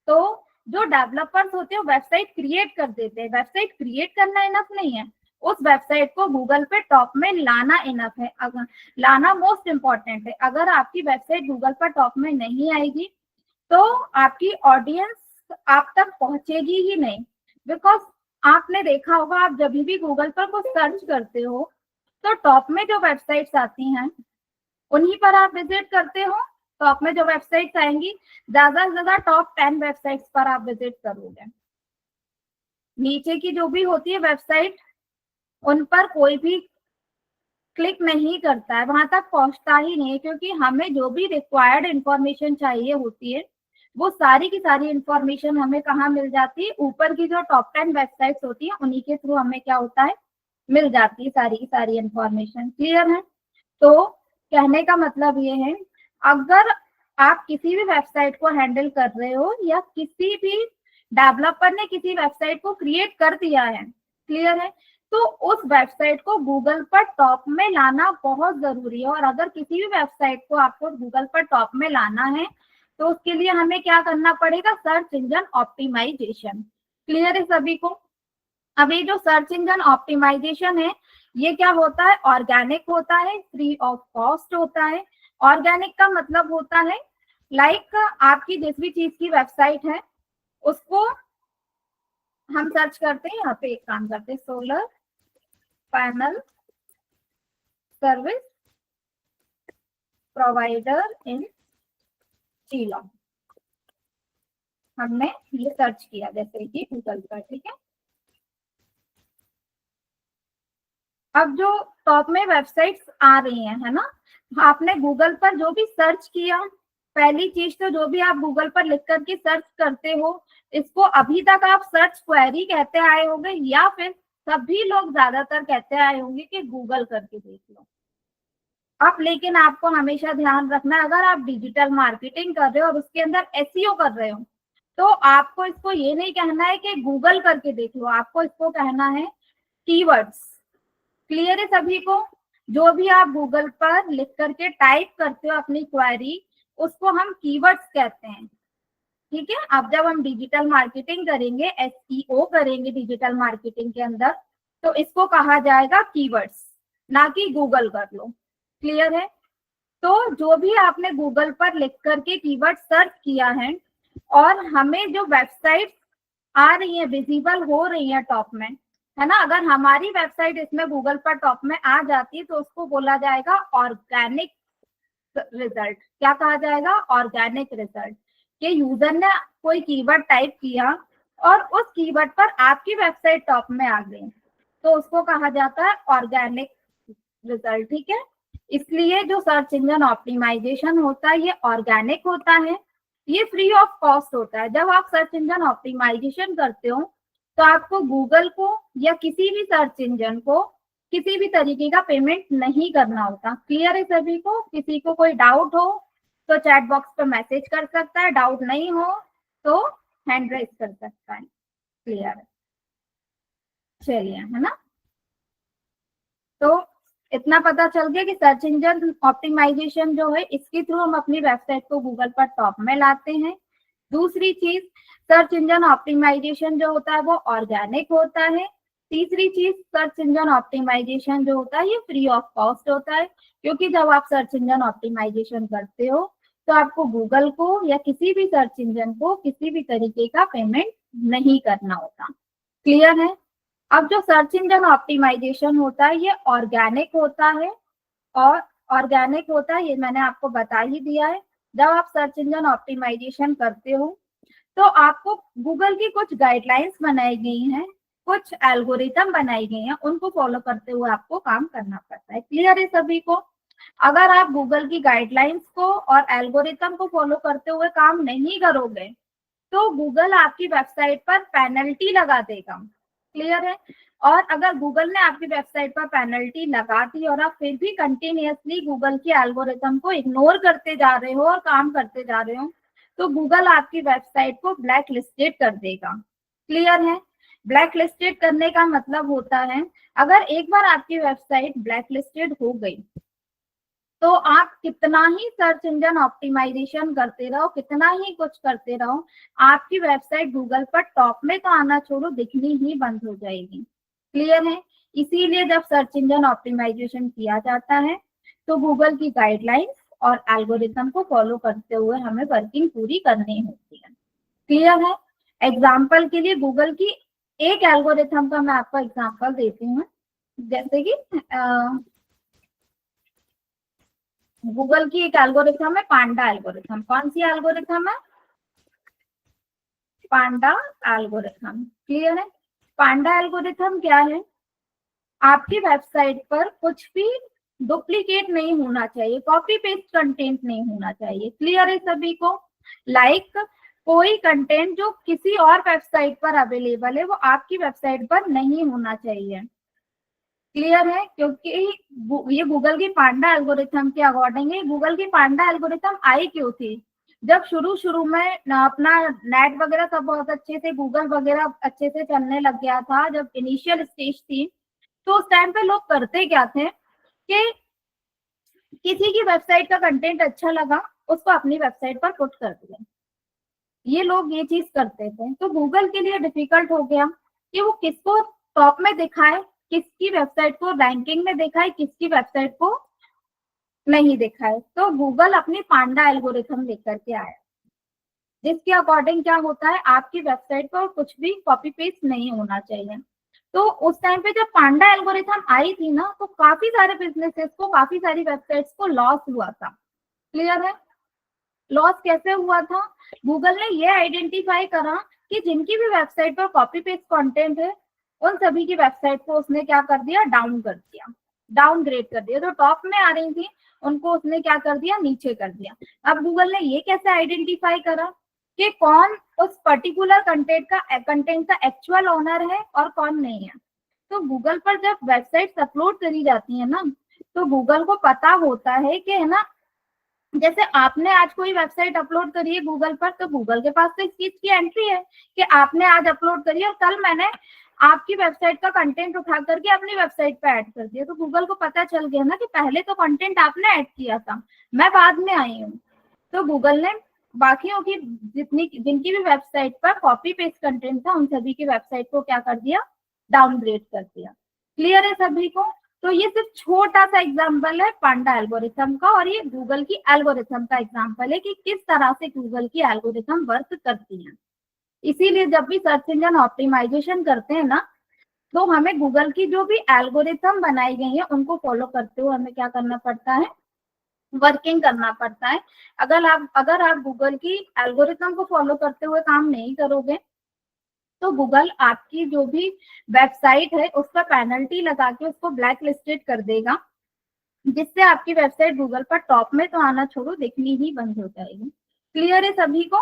तो जो डेवलपर्स होते हैं वेबसाइट क्रिएट कर देते हैं, वेबसाइट क्रिएट करना इनफ नहीं है, उस वेबसाइट को गूगल पे टॉप में लाना इनफ है, अगर लाना मोस्ट इम्पोर्टेंट है। अगर आपकी वेबसाइट गूगल पर टॉप में नहीं आएगी तो आपकी ऑडियंस आप तक पहुंचेगी ही नहीं। बिकॉज आपने देखा होगा, आप जब भी गूगल पर कुछ सर्च करते हो तो टॉप में जो वेबसाइट्स आती हैं उन्हीं पर आप विजिट करते हो। टॉप में जो वेबसाइट्स आएंगी, ज्यादा से ज्यादा टॉप 10 वेबसाइट्स पर आप विजिट करोगे। नीचे की जो भी होती है वेबसाइट, उन पर कोई भी क्लिक नहीं करता है, वहां तक पहुंचता ही नहीं है, क्योंकि हमें जो भी रिक्वायर्ड इंफॉर्मेशन चाहिए होती है वो सारी की सारी इंफॉर्मेशन हमें कहाँ मिल जाती है? ऊपर की जो टॉप 10 वेबसाइट्स होती है उन्हीं के थ्रू हमें क्या होता है? मिल जाती है सारी की सारी इंफॉर्मेशन। क्लियर है? तो कहने का मतलब ये है, अगर आप किसी भी वेबसाइट को हैंडल कर रहे हो या किसी भी डेवलपर ने किसी वेबसाइट को क्रिएट कर दिया है, क्लियर है, तो उस वेबसाइट को गूगल पर टॉप में लाना बहुत जरूरी है। और अगर किसी भी वेबसाइट को आपको गूगल पर टॉप में लाना है तो उसके लिए हमें क्या करना पड़ेगा? Search engine optimisation. क्लियर है सभी को? अभी जो सर्च इंजन ऑप्टिमाइजेशन है ये क्या होता है? ऑर्गेनिक होता है, फ्री ऑफ कॉस्ट होता है। ऑर्गेनिक का मतलब होता है लाइक आपकी जिस भी चीज की वेबसाइट है उसको हम सर्च करते हैं, यहाँ पे एक काम करते हैं, solar panel service provider in Shillong, हमने ये सर्च किया जैसे कि गूगल पर, ठीक है। अब जो टॉप में वेबसाइट्स आ रही हैं, है ना, आपने गूगल पर जो भी सर्च किया, पहली चीज तो जो भी आप गूगल पर लिख करके सर्च करते हो इसको अभी तक आप सर्च क्वेरी कहते आए होंगे, या फिर सभी लोग ज्यादातर कहते आए होंगे कि गूगल करके देख लो। अब लेकिन आपको हमेशा ध्यान रखना है, अगर आप डिजिटल मार्केटिंग कर रहे हो और उसके अंदर एसईओ कर रहे हो तो आपको इसको ये नहीं कहना है कि गूगल करके देख लो, आपको इसको कहना है कीवर्ड्स। क्लियर है सभी को? जो भी आप गूगल पर लिख करके टाइप करते हो अपनी क्वेरी, उसको हम कीवर्ड्स कहते हैं, ठीक है। अब जब हम डिजिटल मार्केटिंग करेंगे, एसईओ करेंगे डिजिटल मार्केटिंग के अंदर, तो इसको कहा जाएगा कीवर्ड्स, ना कि गूगल कर लो। क्लियर है? तो जो भी आपने गूगल पर लिख करके कीवर्ड सर्च किया है और हमें जो वेबसाइट आ रही है, विजिबल हो रही है टॉप में, है ना। अगर हमारी वेबसाइट इसमें गूगल पर टॉप में आ जाती तो उसको बोला जाएगा ऑर्गेनिक रिजल्ट। क्या कहा जाएगा? Organic result. कि यूजर ने कोई कीवर्ड टाइप किया और उस कीवर्ड पर आपकी वेबसाइट टॉप में आ गई, तो उसको कहा जाता है ऑर्गेनिक रिजल्ट। ठीक है, इसलिए जो सर्च इंजन ऑप्टिमाइजेशन होता है ये ऑर्गेनिक होता है, ये फ्री ऑफ कॉस्ट होता है। जब आप सर्च इंजन ऑप्टिमाइजेशन करते हो तो आपको गूगल को या किसी भी सर्च इंजन को किसी भी तरीके का पेमेंट नहीं करना होता। क्लियर है सभी को? किसी को कोई डाउट हो तो चैट बॉक्स पे मैसेज कर सकता है, डाउट नहीं हो तो हैंड रेज कर सकता है। क्लियर है? चलिए, है ना। तो इतना पता चल गया कि सर्च इंजन ऑप्टिमाइजेशन जो है इसके थ्रू हम अपनी वेबसाइट को गूगल पर टॉप में लाते हैं। दूसरी चीज, सर्च इंजन ऑप्टिमाइजेशन जो होता है वो ऑर्गेनिक होता है। तीसरी चीज, सर्च इंजन ऑप्टिमाइजेशन जो होता है ये फ्री ऑफ कॉस्ट होता है, क्योंकि जब आप सर्च इंजन ऑप्टिमाइजेशन करते हो तो आपको गूगल को या किसी भी सर्च इंजन को किसी भी तरीके का पेमेंट नहीं करना होता। क्लियर है? अब जो सर्च इंजन ऑप्टिमाइजेशन होता है ये ऑर्गेनिक होता है, और ऑर्गेनिक होता है ये मैंने आपको बता ही दिया है। जब आप सर्च इंजन ऑप्टिमाइजेशन करते हो तो आपको गूगल की कुछ गाइडलाइंस बनाई गई हैं, कुछ एल्गोरिथम बनाई गई हैं, उनको फॉलो करते हुए आपको काम करना पड़ता है। क्लियर है सभी को? अगर आप गूगल की गाइडलाइंस को और एल्गोरिथम को फॉलो करते हुए काम नहीं करोगे तो गूगल आपकी वेबसाइट पर पेनल्टी लगा देगा। क्लियर है? और अगर गूगल ने आपकी वेबसाइट पर पेनल्टी लगा दी और आप फिर भी कंटिन्यूअसली गूगल के एल्गोरिथम को इग्नोर करते जा रहे हो और काम करते जा रहे हो तो गूगल आपकी वेबसाइट को ब्लैक लिस्टेड कर देगा। क्लियर है? ब्लैक लिस्टेड करने का मतलब होता है, अगर एक बार आपकी वेबसाइट ब्लैक लिस्टेड हो गई तो आप कितना ही सर्च इंजन ऑप्टिमाइजेशन करते रहो, कितना ही कुछ करते रहो, आपकी वेबसाइट गूगल पर टॉप में तो आना छोड़ो, दिखनी ही बंद हो जाएगी। क्लियर है? इसीलिए जब सर्च इंजन ऑप्टिमाइजेशन किया जाता है तो गूगल की गाइडलाइंस और एल्गोरिथम को फॉलो करते हुए हमें वर्किंग पूरी करनी होती है। क्लियर है? एग्जाम्पल के लिए गूगल की एक एल्गोरिथम का मैं आपको एग्जाम्पल देती हूँ। जैसे कि गूगल की एक एल्गोरिथम है पांडा एल्गोरिथम। कौन सी एल्गोरिथम है? पांडा एल्गोरिथम। क्लियर है? पांडा एल्गोरिथम क्या है? आपकी वेबसाइट पर कुछ भी डुप्लीकेट नहीं होना चाहिए, कॉपी पेस्ट कंटेंट नहीं होना चाहिए। क्लियर है सभी को? लाइक कोई कंटेंट जो किसी और वेबसाइट पर अवेलेबल है वो आपकी वेबसाइट पर नहीं होना चाहिए। क्लियर है? क्योंकि ये गूगल की पांडा एल्गोरिथम के अकॉर्डिंग है। गूगल की पांडा एल्गोरिथम आई क्यों थी? जब शुरू में अपना नेट वगैरह सब बहुत अच्छे से, गूगल वगैरह अच्छे से चलने लग गया था, जब इनिशियल स्टेज थी, तो उस टाइम पे लोग करते क्या थे कि किसी की वेबसाइट का कंटेंट अच्छा लगा, उसको अपनी वेबसाइट पर पुट कर दिया। ये लोग ये चीज करते थे, तो गूगल के लिए डिफिकल्ट हो गया कि वो किसको टॉप में दिखाए, किसकी वेबसाइट को रैंकिंग में दिखाए, किसकी वेबसाइट को नहीं दिखाए। तो गूगल अपनी पांडा एल्गोरिथम लेकर के आया, जिसके अकॉर्डिंग क्या होता है, आपकी वेबसाइट पर कुछ भी कॉपी पेस्ट नहीं होना चाहिए। तो उस टाइम पे जब पांडा एल्गोरिथम आई थी ना, तो काफी सारे बिजनेसेस को, काफी सारी वेबसाइट्स को लॉस हुआ था। क्लियर है? लॉस कैसे हुआ था? गूगल ने ये आइडेंटिफाई करा कि जिनकी भी वेबसाइट पर कॉपी पेस्ट कंटेंट है उन सभी की वेबसाइट को उसने क्या कर दिया? डाउन कर दिया, डाउनग्रेड कर दिया। जो टॉप में आ रही थी उनको उसने क्या कर दिया? नीचे कर दिया। अब गूगल ने ये कैसे आइडेंटिफाई करा कि कौन उस पर्टिकुलर कंटेंट का एक्चुअल ओनर है और कौन नहीं है? तो गूगल पर जब वेबसाइट अपलोड करी जाती है ना, तो गूगल को पता होता है कि, है ना, जैसे आपने आज कोई वेबसाइट अपलोड करी है गूगल पर, तो गूगल के पास तो इस चीज की एंट्री है कि आपने आज अपलोड करी और कल मैंने आपकी वेबसाइट का कंटेंट उठा करके अपनी वेबसाइट पे ऐड कर दिया। तो गूगल को पता चल गया ना कि पहले तो कंटेंट आपने ऐड किया था, मैं बाद में आई हूँ। तो गूगल ने बाकियों की जिनकी भी वेबसाइट पर कॉपी पेस्ट कंटेंट था उन सभी की वेबसाइट को क्या कर दिया? डाउनग्रेड कर दिया। क्लियर है सभी को? तो ये सिर्फ छोटा सा एग्जांपल है पांडा एल्गोरिथम का, और ये गूगल की एल्गोरिथम का एग्जांपल है कि किस तरह से गूगल की एल्गोरिथम वर्क करती है। इसीलिए जब भी सर्च इंजन ऑप्टिमाइजेशन करते हैं ना, तो हमें गूगल की जो भी एल्गोरिथम बनाई गई है उनको फॉलो करते हुए हमें क्या करना पड़ता है, वर्किंग करना पड़ता है। अगर आप गूगल की एल्गोरिथम को फॉलो करते हुए काम नहीं करोगे तो गूगल आपकी जो भी वेबसाइट है उस पर पेनल्टी लगा के उसको ब्लैक लिस्टेड कर देगा, जिससे आपकी वेबसाइट गूगल पर टॉप में तो आना छोड़ो दिखनी ही बंद हो जाएगी। क्लियर है सभी को?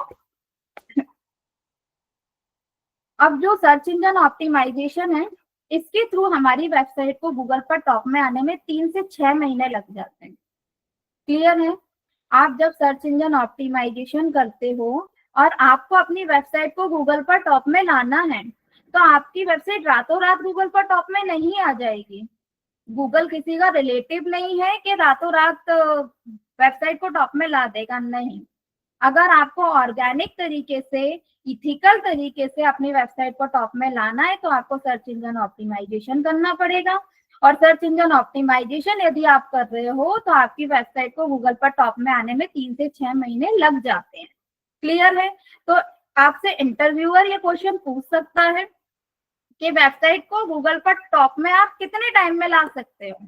अब जो सर्च इंजन ऑप्टिमाइजेशन है इसके थ्रू हमारी वेबसाइट को गूगल पर टॉप में आने में 3 से 6 महीने लग जाते हैं। क्लियर है? आप जब सर्च इंजन ऑप्टिमाइजेशन करते हो और आपको अपनी वेबसाइट को गूगल पर टॉप में लाना है तो आपकी वेबसाइट रातों रात गूगल पर टॉप में नहीं आ जाएगी। गूगल किसी का रिलेटिव नहीं है कि रातों रात वेबसाइट को टॉप में ला देगा, नहीं। अगर आपको ऑर्गेनिक तरीके से, इथिकल तरीके से अपनी वेबसाइट को टॉप में लाना है तो आपको सर्च इंजन ऑप्टिमाइजेशन करना पड़ेगा। और सर्च इंजन ऑप्टिमाइजेशन यदि आप कर रहे हो तो आपकी वेबसाइट को गूगल पर टॉप में आने में 3 से 6 महीने लग जाते हैं। क्लियर है? तो आपसे इंटरव्यूअर ये क्वेश्चन पूछ सकता है कि वेबसाइट को गूगल पर टॉप में आप कितने टाइम में ला सकते हो,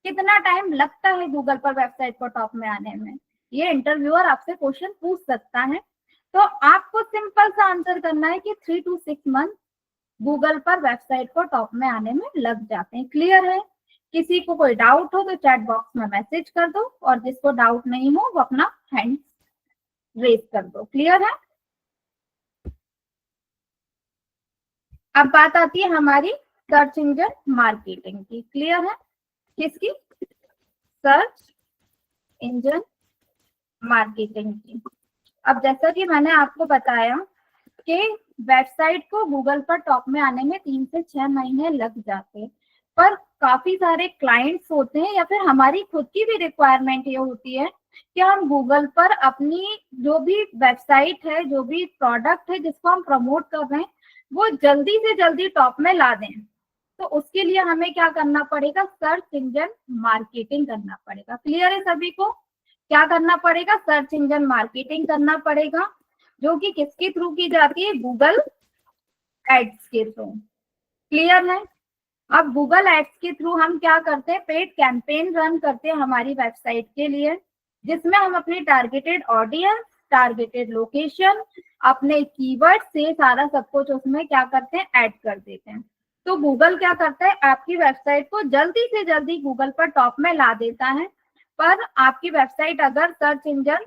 कितना टाइम लगता है गूगल पर वेबसाइट को टॉप में आने में, ये इंटरव्यूअर आपसे क्वेश्चन पूछ सकता है। तो आपको सिंपल सा आंसर करना है कि 3 to 6 मंथ गूगल पर वेबसाइट को टॉप में आने में लग जाते हैं। क्लियर है? किसी को कोई डाउट हो तो चैट बॉक्स में मैसेज कर दो और जिसको डाउट नहीं हो वो अपना हैंड रेज कर दो। क्लियर है? अब बात आती है हमारी सर्च इंजन मार्केटिंग की। क्लियर है? किसकी? सर्च इंजन मार्केटिंग की। अब जैसा कि मैंने आपको बताया कि वेबसाइट को गूगल पर टॉप में आने में 3 से 6 महीने लग जाते हैं, पर काफी सारे क्लाइंट्स होते हैं या फिर हमारी खुद की भी रिक्वायरमेंट ये होती है कि हम गूगल पर अपनी जो भी वेबसाइट है, जो भी प्रोडक्ट है जिसको हम प्रमोट कर रहे हैं वो जल्दी से जल्दी टॉप में ला दें। तो उसके लिए हमें क्या करना पड़ेगा? सर्च इंजन मार्केटिंग करना पड़ेगा। क्लियर है सभी को? क्या करना पड़ेगा? सर्च इंजन मार्केटिंग करना पड़ेगा, जो कि किसके थ्रू की जाती है? गूगल एड्स के थ्रू। क्लियर है? अब गूगल एड्स के थ्रू हम क्या करते हैं? पेड कैंपेन रन करते हैं हमारी वेबसाइट के लिए, जिसमें हम अपनी टारगेटेड ऑडियंस, टारगेटेड लोकेशन, अपने कीवर्ड से सारा सब कुछ उसमें क्या करते हैं? ऐड कर देते हैं। तो गूगल क्या करता है? आपकी वेबसाइट को जल्दी से जल्दी गूगल पर टॉप में ला देता है। पर आपकी वेबसाइट अगर सर्च इंजन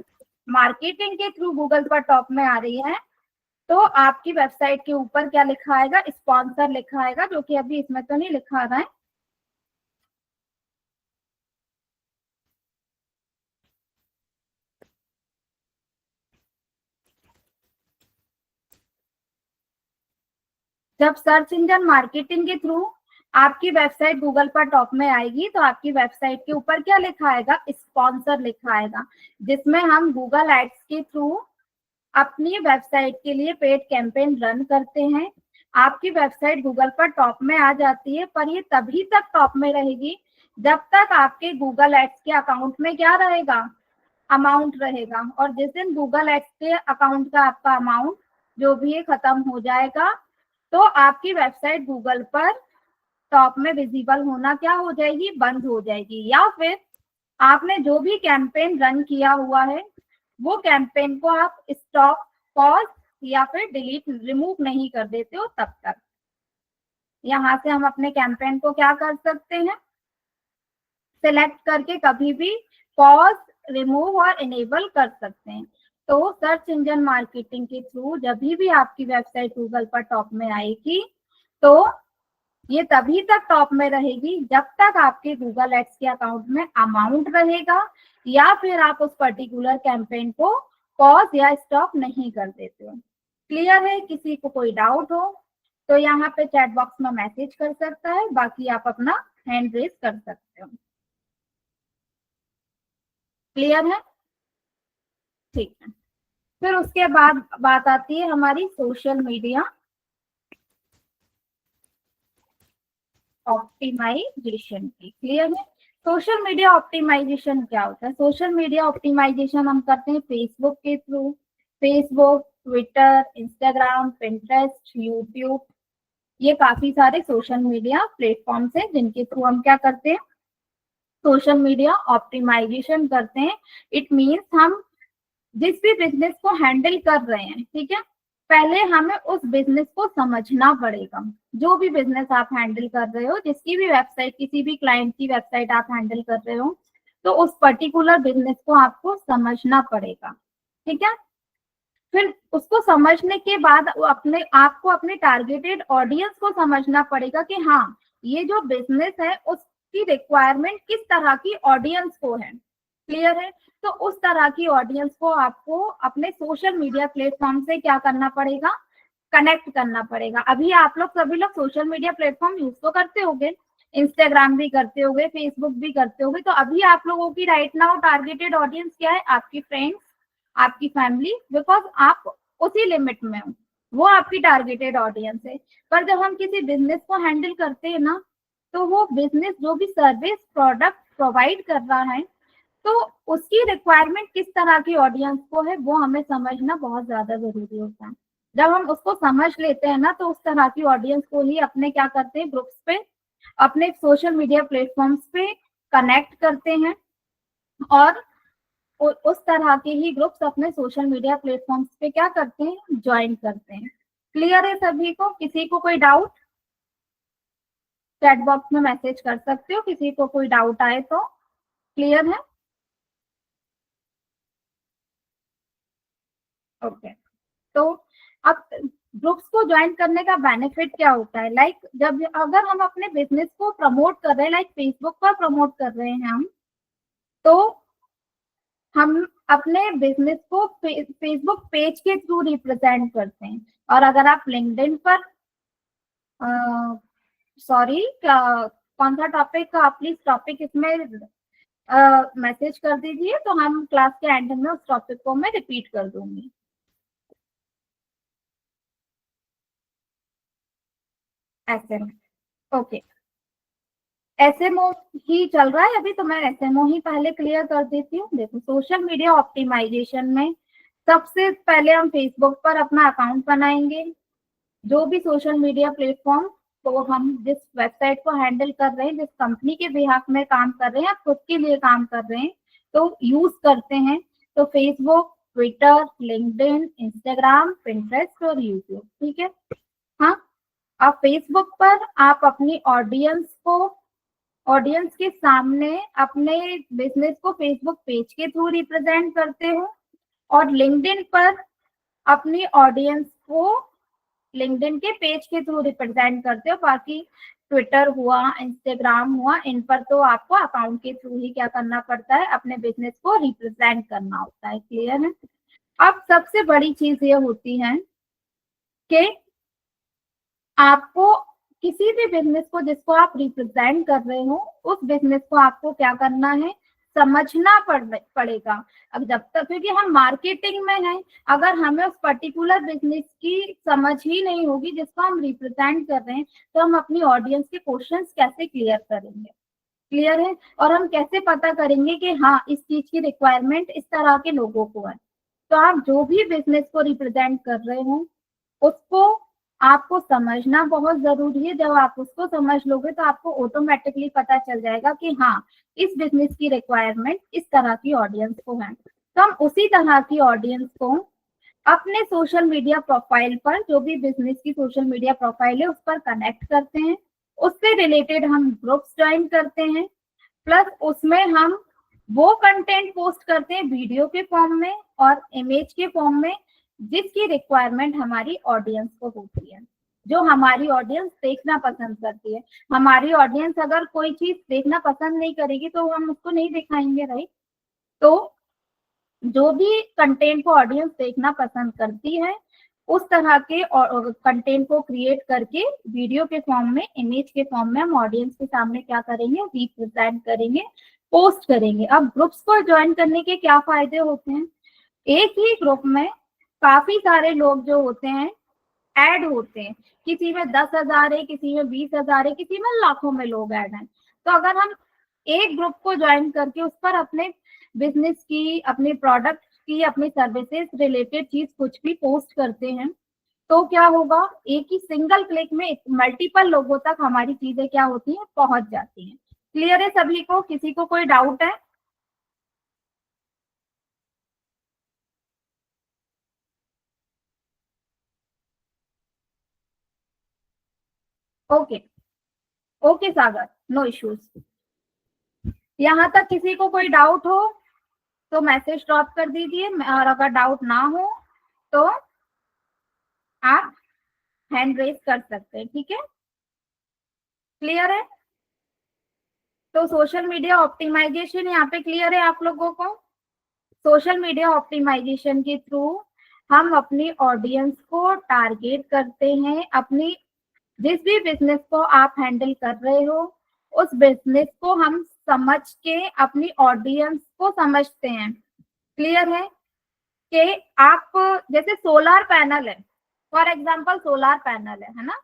मार्केटिंग के थ्रू गूगल पर टॉप में आ रही है तो आपकी वेबसाइट के ऊपर क्या लिखा आएगा? स्पॉन्सर लिखा आएगा, जो कि अभी इसमें तो नहीं लिखा रहा है। जब सर्च इंजन मार्केटिंग के थ्रू आपकी वेबसाइट गूगल पर टॉप में आएगी तो आपकी वेबसाइट के ऊपर क्या लिखा आएगा? स्पॉन्सर लिखा आएगा, जिसमें हम गूगल एड्स के थ्रू अपनी वेबसाइट के लिए पेड कैंपेन रन करते हैं। आपकी वेबसाइट गूगल पर टॉप में आ जाती है, पर ये तभी तक टॉप में रहेगी जब तक आपके गूगल एड्स के अकाउंट में क्या रहेगा? अमाउंट रहेगा। और जिस दिन गूगल एड्स के अकाउंट का आपका अमाउंट जो भी है खत्म हो जाएगा तो आपकी वेबसाइट गूगल पर टॉप में विजिबल होना क्या हो जाएगी? बंद हो जाएगी। या फिर आपने जो भी कैंपेन रन किया हुआ है वो कैंपेन को आप स्टॉप, पॉज या फिर डिलीट, रिमूव नहीं कर देते हो तब तक। यहाँ से हम अपने कैंपेन को क्या कर सकते हैं? सिलेक्ट करके कभी भी पॉज, रिमूव और इनेबल कर सकते हैं। तो सर्च इंजन मार्केटिंग के थ्रू जब भी आपकी वेबसाइट गूगल पर टॉप में आएगी तो ये तभी तक टॉप में रहेगी जब तक आपके गूगल एड्स के अकाउंट में अमाउंट रहेगा या फिर आप उस पर्टिकुलर कैंपेन को पॉज या स्टॉप नहीं कर देते हो। क्लियर है? किसी को कोई डाउट हो तो यहाँ पे चैट बॉक्स में मैसेज कर सकता है, बाकी आप अपना हैंड रेज कर सकते हो। क्लियर है? ठीक है। फिर उसके बाद बात आती है हमारी सोशल मीडिया ऑप्टिमाइजेशन की। क्लियर है? सोशल मीडिया ऑप्टिमाइजेशन क्या होता है? सोशल मीडिया ऑप्टिमाइजेशन हम करते हैं फेसबुक के through. Facebook, Twitter, Instagram, Pinterest, YouTube, ये काफी सारे सोशल मीडिया प्लेटफॉर्म्स हैं जिनके थ्रू हम क्या करते हैं, सोशल मीडिया ऑप्टिमाइजेशन करते हैं। इट मीन्स हम जिस भी बिजनेस को हैंडल कर रहे हैं, ठीक है, पहले हमें उस बिजनेस को समझना पड़ेगा। जो भी बिजनेस आप हैंडल कर रहे हो, जिसकी भी वेबसाइट, किसी भी क्लाइंट की वेबसाइट आप हैंडल कर रहे हो, तो उस पर्टिकुलर बिजनेस को आपको समझना पड़ेगा, ठीक है। फिर उसको समझने के बाद आपको अपने टारगेटेड ऑडियंस को समझना पड़ेगा कि हाँ, ये जो बिजनेस है उसकी रिक्वायरमेंट किस तरह की ऑडियंस को है, क्लियर है। तो उस तरह की ऑडियंस को आपको अपने सोशल मीडिया प्लेटफॉर्म से क्या करना पड़ेगा, कनेक्ट करना पड़ेगा। अभी आप लोग सभी लोग सोशल मीडिया प्लेटफॉर्म यूज तो करते होंगे, इंस्टाग्राम भी करते होंगे, फेसबुक भी करते होंगे। तो अभी आप लोगों की राइट नाउ टारगेटेड ऑडियंस क्या है, आपकी फ्रेंड्स, आपकी फैमिली, बिकॉज आप उसी लिमिट में हो, वो आपकी टारगेटेड ऑडियंस है। पर जब हम किसी बिजनेस को हैंडल करते हैं ना, तो वो बिजनेस जो भी सर्विस प्रोडक्ट प्रोवाइड कर रहा है, तो उसकी रिक्वायरमेंट किस तरह की ऑडियंस को है, वो हमें समझना बहुत ज्यादा जरूरी होता है। जब हम उसको समझ लेते हैं ना, तो उस तरह की ऑडियंस को ही अपने क्या करते हैं, ग्रुप्स पे, अपने सोशल मीडिया प्लेटफॉर्म्स पे कनेक्ट करते हैं, और उस तरह के ही ग्रुप्स अपने सोशल मीडिया प्लेटफॉर्म्स पे क्या करते हैं, ज्वाइन करते हैं। क्लियर है सभी को? किसी को कोई डाउट, चैट बॉक्स में मैसेज कर सकते हो, किसी को कोई डाउट आए तो। क्लियर है? ओके। तो अब ग्रुप्स को ज्वाइन करने का बेनिफिट क्या होता है, लाइक जब अगर हम अपने बिजनेस को प्रमोट कर रहे हैं, लाइक फेसबुक पर प्रमोट कर रहे हैं हम, तो हम अपने बिजनेस को फेसबुक पेज के थ्रू रिप्रेजेंट करते हैं। और अगर आप लिंक्डइन पर, सॉरी, कौन सा टॉपिक, आप प्लीज टॉपिक इसमें मैसेज कर दीजिए, तो हम क्लास के एंड में उस टॉपिक को मैं रिपीट कर दूंगी। एसएम, ओके, एसएमओ ही चल रहा है अभी, तो मैं एसएमओ ही पहले क्लियर कर देती हूँ। देखो, सोशल मीडिया ऑप्टिमाइजेशन में सबसे पहले हम फेसबुक पर अपना अकाउंट बनाएंगे। जो भी सोशल मीडिया प्लेटफॉर्म, तो हम जिस वेबसाइट को हैंडल कर रहे हैं, जिस कंपनी के बिहाफ में काम कर रहे हैं, खुद के लिए काम कर रहे हैं, तो यूज करते हैं, तो Facebook, Twitter, LinkedIn, Instagram, Pinterest और यूट्यूब, ठीक है। हाँ, अब फेसबुक पर आप अपनी ऑडियंस के सामने अपने बिजनेस को फेसबुक पेज के थ्रू रिप्रेजेंट करते हो, और लिंक्डइन पर अपनी ऑडियंस को लिंक्डइन के पेज के थ्रू रिप्रेजेंट करते हो। बाकी ट्विटर हुआ, इंस्टाग्राम हुआ, इन पर तो आपको अकाउंट के थ्रू ही क्या करना पड़ता है, अपने बिजनेस को रिप्रेजेंट करना होता है। क्लियर है? अब सबसे बड़ी चीज ये होती है कि आपको किसी भी बिजनेस को जिसको आप रिप्रेजेंट कर रहे हो, उस बिजनेस को आपको क्या करना है, समझना पड़ेगा। अब जब तक, क्योंकि हम मार्केटिंग में हैं, अगर हमें उस पर्टिकुलर बिजनेस की समझ ही नहीं होगी जिसको हम रिप्रेजेंट कर रहे हैं, तो हम अपनी ऑडियंस के क्वेश्चंस कैसे क्लियर करेंगे। क्लियर है? और हम कैसे पता करेंगे कि हाँ, इस चीज की रिक्वायरमेंट इस तरह के लोगों को है। तो आप जो भी बिजनेस को रिप्रेजेंट कर रहे हो, उसको आपको समझना बहुत जरूरी है। जब आप उसको समझ लोगे, तो आपको ऑटोमेटिकली पता चल जाएगा कि हाँ, इस बिजनेस की रिक्वायरमेंट इस तरह की ऑडियंस को है। तो हम उसी तरह की ऑडियंस को अपने सोशल मीडिया प्रोफाइल पर, जो भी बिजनेस की सोशल मीडिया प्रोफाइल है, उस पर कनेक्ट करते हैं। उससे रिलेटेड हम ग्रुप्स ज्वाइन करते हैं, प्लस उसमें हम वो कंटेंट पोस्ट करते हैं वीडियो के फॉर्म में और इमेज के फॉर्म में, जिसकी रिक्वायरमेंट हमारी ऑडियंस को होती है, जो हमारी ऑडियंस देखना पसंद करती है। हमारी ऑडियंस अगर कोई चीज देखना पसंद नहीं करेगी, तो हम उसको नहीं दिखाएंगे, राइट। तो जो भी कंटेंट को ऑडियंस देखना पसंद करती है, उस तरह के कंटेंट को क्रिएट करके वीडियो के फॉर्म में, इमेज के फॉर्म में हम ऑडियंस के सामने क्या करेंगे, रिप्रेजेंट करेंगे, पोस्ट करेंगे। अब ग्रुप्स को ज्वाइन करने के क्या फायदे होते हैं, एक ही ग्रुप में काफी सारे लोग जो होते हैं ऐड होते हैं। किसी में 10,000 है, किसी में 20,000 है, किसी में लाखों में लोग ऐड हैं। तो अगर हम एक ग्रुप को ज्वाइन करके उस पर अपने बिजनेस की, अपने प्रोडक्ट की, अपनी सर्विसेज रिलेटेड चीज कुछ भी पोस्ट करते हैं, तो क्या होगा, एक ही सिंगल क्लिक में मल्टीपल लोगों तक हमारी चीजें क्या होती हैं, पहुंच जाती हैं। क्लियर है सभी को, किसी को कोई डाउट है? ओके, ओके सागर, नो इश्यूज। यहाँ तक किसी को कोई डाउट हो तो मैसेज ड्रॉप कर दीजिए, और अगर डाउट ना हो तो आप हैंड रेज कर सकते हैं, ठीक है? क्लियर है? तो सोशल मीडिया ऑप्टिमाइजेशन यहाँ पे क्लियर है आप लोगों को? सोशल मीडिया ऑप्टिमाइजेशन के थ्रू हम अपनी ऑडियंस को टारगेट करते हैं, अपनी जिस भी बिजनेस को आप हैंडल कर रहे हो उस बिजनेस को हम समझ के अपनी ऑडियंस को समझते हैं। क्लियर है? कि आप जैसे सोलर पैनल है, फॉर एग्जांपल सोलर पैनल है ना,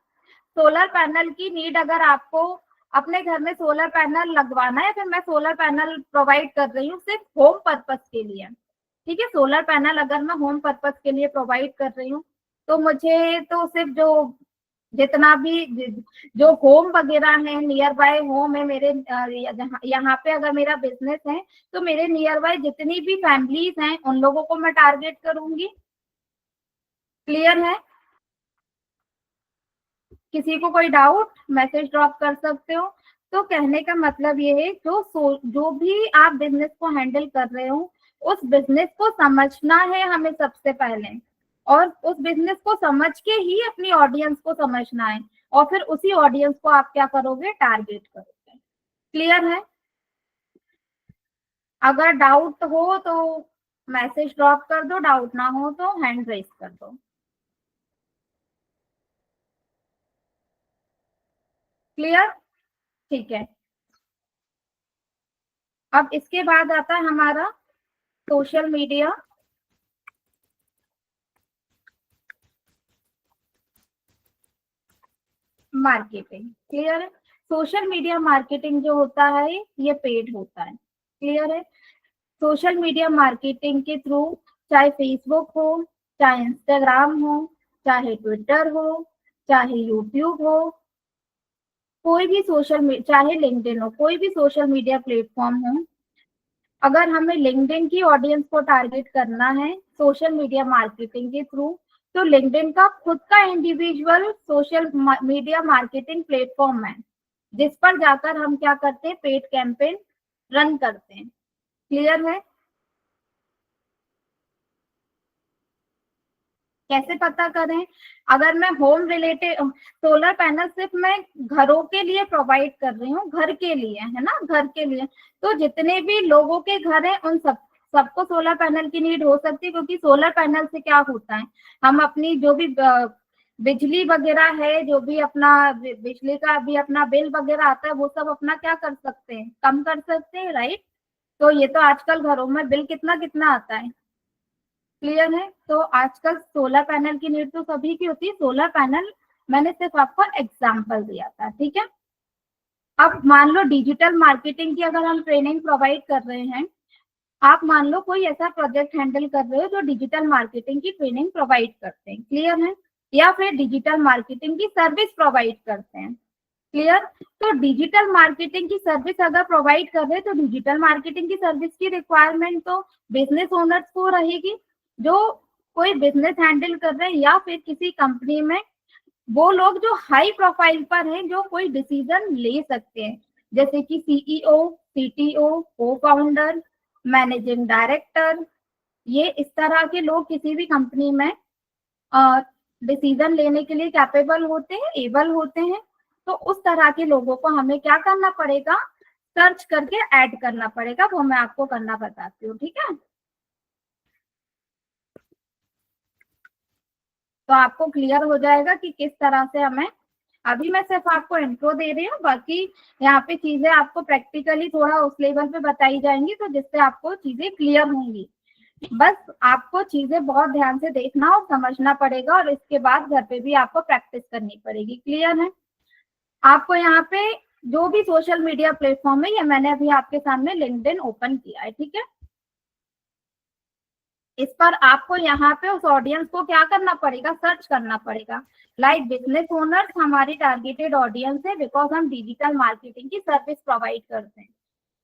सोलर पैनल की नीड अगर आपको अपने घर में सोलर पैनल लगवाना है, फिर मैं सोलर पैनल प्रोवाइड कर रही हूँ सिर्फ होम पर्पस के लिए, ठीक है? सोलर पैनल अगर मैं होम पर्पस के लिए प्रोवाइड कर रही हूँ तो मुझे तो सिर्फ जो जितना भी जो होम वगैरह है, नियर बाय होम है मेरे, यहाँ पे अगर मेरा बिजनेस है तो मेरे नियर बाय जितनी भी फैमिलीज हैं उन लोगों को मैं टारगेट करूंगी। क्लियर है? किसी को कोई डाउट मैसेज ड्रॉप कर सकते हो। तो कहने का मतलब ये है, जो भी आप बिजनेस को हैंडल कर रहे हो उस बिजनेस को समझना है हमें सबसे पहले, और उस बिजनेस को समझ के ही अपनी ऑडियंस को समझना है, और फिर उसी ऑडियंस को आप क्या करोगे, टारगेट करोगे। क्लियर है? अगर डाउट हो तो मैसेज ड्रॉप कर दो, डाउट ना हो तो हैंड रेज कर दो। क्लियर? ठीक है। अब इसके बाद आता है हमारा सोशल मीडिया मार्केटिंग। क्लियर है? सोशल मीडिया मार्केटिंग जो होता है ये पेड होता है। क्लियर है? सोशल मीडिया मार्केटिंग के थ्रू चाहे फेसबुक हो, चाहे इंस्टाग्राम हो, चाहे ट्विटर हो, चाहे यूट्यूब हो, कोई भी चाहे लिंक्डइन हो, कोई भी सोशल मीडिया प्लेटफॉर्म हो, अगर हमें लिंक्डइन की ऑडियंस को टारगेट करना है सोशल मीडिया मार्केटिंग के थ्रू, तो लिंक्डइन का खुद का individual social media marketing platform है, जिस पर जाकर हम क्या करते हैं, पेड कैंपेन रन करते हैं। क्लियर है? कैसे पता करें? अगर मैं होम रिलेटेड सोलर पैनल सिर्फ मैं घरों के लिए प्रोवाइड कर रही हूँ, घर के लिए है ना, घर के लिए, तो जितने भी लोगों के घर हैं उन सबको सोलर पैनल की नीड हो सकती है, क्योंकि सोलर पैनल से क्या होता है, हम अपनी जो भी बिजली वगैरह है, जो भी अपना बिजली का भी अपना बिल वगैरह आता है वो सब अपना क्या कर सकते हैं, कम कर सकते हैं, राइट? तो ये तो आजकल घरों में बिल कितना कितना आता है। क्लियर है? तो आजकल सोलर पैनल की नीड तो सभी की होती है, सोलर पैनल मैंने सिर्फ आपको एग्जांपल दिया था, ठीक है? अब मान लो डिजिटल मार्केटिंग की अगर हम ट्रेनिंग प्रोवाइड कर रहे हैं, आप मान लो कोई ऐसा प्रोजेक्ट हैंडल कर रहे हो जो डिजिटल मार्केटिंग की ट्रेनिंग प्रोवाइड करते हैं, क्लियर है? या फिर डिजिटल मार्केटिंग की सर्विस प्रोवाइड करते हैं। क्लियर? तो डिजिटल मार्केटिंग की सर्विस अगर प्रोवाइड कर रहे हैं तो डिजिटल मार्केटिंग की सर्विस की रिक्वायरमेंट तो बिजनेस ओनर्स को रहेगी, जो कोई बिजनेस हैंडल कर रहे हैं या फिर किसी कंपनी में, वो लोग जो हाई प्रोफाइल पर हैं, जो कोई डिसीजन ले सकते हैं, जैसे कि सीईओ, सीटीओ, को फाउंडर, मैनेजिंग डायरेक्टर, ये इस तरह के लोग किसी भी कंपनी में डिसीजन लेने के लिए कैपेबल होते हैं, एबल होते हैं। तो उस तरह के लोगों को हमें क्या करना पड़ेगा, सर्च करके ऐड करना पड़ेगा, वो मैं आपको करना बताती हूँ, ठीक है? तो आपको क्लियर हो जाएगा कि किस तरह से हमें, अभी मैं सिर्फ आपको इंट्रो दे रही हूँ, बाकी यहाँ पे चीजें आपको प्रैक्टिकली थोड़ा उस लेवल पे बताई जाएंगी, तो जिससे आपको चीजें क्लियर होंगी। बस आपको चीजें बहुत ध्यान से देखना और समझना पड़ेगा, और इसके बाद घर पे भी आपको प्रैक्टिस करनी पड़ेगी। क्लियर है? आपको यहाँ पे जो भी सोशल मीडिया प्लेटफॉर्म है, ये मैंने अभी आपके सामने लिंक्डइन ओपन किया है, ठीक है? इस पर आपको यहाँ पे उस ऑडियंस को क्या करना पड़ेगा, सर्च करना पड़ेगा। लाइक बिजनेस ओनर्स हमारी टारगेटेड ऑडियंस है, बिकॉज हम डिजिटल मार्केटिंग की सर्विस प्रोवाइड करते हैं।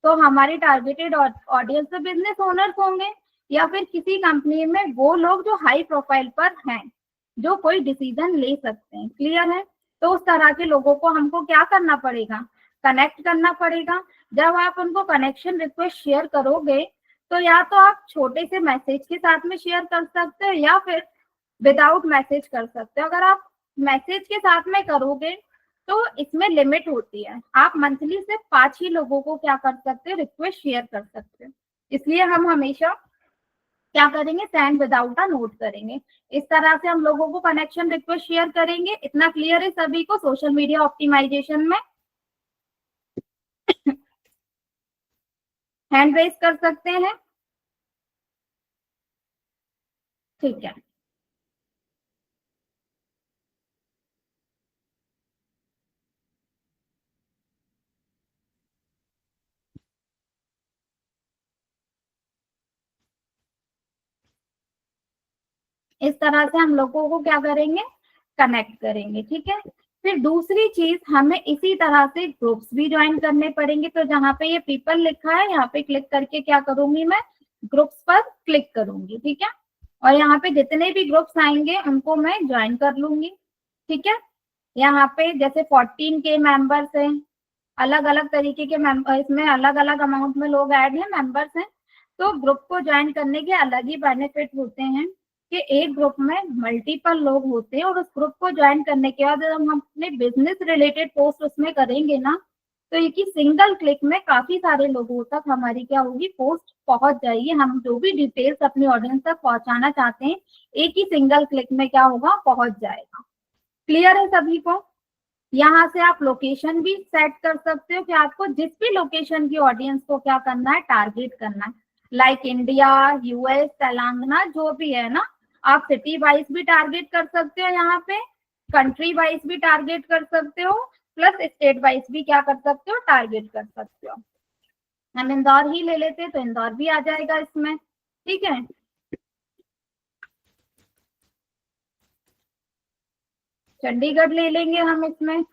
तो हमारी टारगेटेड ऑडियंस तो बिजनेस ओनर्स होंगे, या फिर किसी कंपनी में वो लोग जो हाई प्रोफाइल पर हैं, जो कोई डिसीजन ले सकते हैं। क्लियर है? तो उस तरह के लोगों को हमको क्या करना पड़ेगा, कनेक्ट करना पड़ेगा। जब आप उनको कनेक्शन रिक्वेस्ट शेयर करोगे, तो या तो आप छोटे से मैसेज के साथ में शेयर कर सकते हो, या फिर विदाउट मैसेज कर सकते हो। अगर आप मैसेज के साथ में करोगे तो इसमें लिमिट होती है, आप मंथली सिर्फ 5 ही लोगों को क्या कर सकते हो, रिक्वेस्ट शेयर कर सकते हो। इसलिए हम हमेशा क्या करेंगे, सेंड विदाउट अ नोट करेंगे। इस तरह से हम लोगों को कनेक्शन रिक्वेस्ट शेयर करेंगे। इतना क्लियर है सभी को सोशल मीडिया ऑप्टिमाइजेशन में? हैंड रेज कर सकते हैं। ठीक है, इस तरह से हम लोगों को क्या करेंगे, कनेक्ट करेंगे। ठीक है, फिर दूसरी चीज, हमें इसी तरह से ग्रुप्स भी ज्वाइन करने पड़ेंगे। तो जहाँ पे ये पीपल लिखा है, यहाँ पे क्लिक करके क्या करूंगी, मैं ग्रुप्स पर क्लिक करूंगी। ठीक है, और यहाँ पे जितने भी ग्रुप्स आएंगे उनको मैं ज्वाइन कर लूंगी। ठीक है, यहाँ पे जैसे 14K मेंबर्स हैं, अलग अलग तरीके के मेंबर, इसमें अलग अलग अमाउंट में लोग ऐड हैं, मेंबर्स हैं। तो ग्रुप को ज्वाइन करने के अलग ही बेनिफिट होते हैं कि एक ग्रुप में मल्टीपल लोग होते हैं, और उस ग्रुप को ज्वाइन करने के बाद जब हम अपने बिजनेस रिलेटेड पोस्ट उसमें करेंगे ना, तो एक ही सिंगल क्लिक में काफी सारे लोगों तक हमारी क्या होगी, पोस्ट पहुंच जाएगी। हम जो भी डिटेल्स अपनी ऑडियंस तक पहुंचाना चाहते हैं, एक ही सिंगल क्लिक में क्या होगा, पहुंच जाएगा। क्लियर है सभी को? यहाँ से आप लोकेशन भी सेट कर सकते हो कि आपको जिस भी लोकेशन की ऑडियंस को क्या करना है, टारगेट करना है। लाइक इंडिया, यूएस, तेलंगाना, जो भी है ना, आप सिटी वाइज भी टारगेट कर सकते हो, यहाँ पे कंट्री वाइज भी टारगेट कर सकते हो, प्लस स्टेट वाइज भी क्या कर सकते हो, टारगेट कर सकते हो। हम इंदौर ही ले लेते तो इंदौर भी आ जाएगा इसमें। ठीक है, चंडीगढ़ ले लेंगे हम इसमें।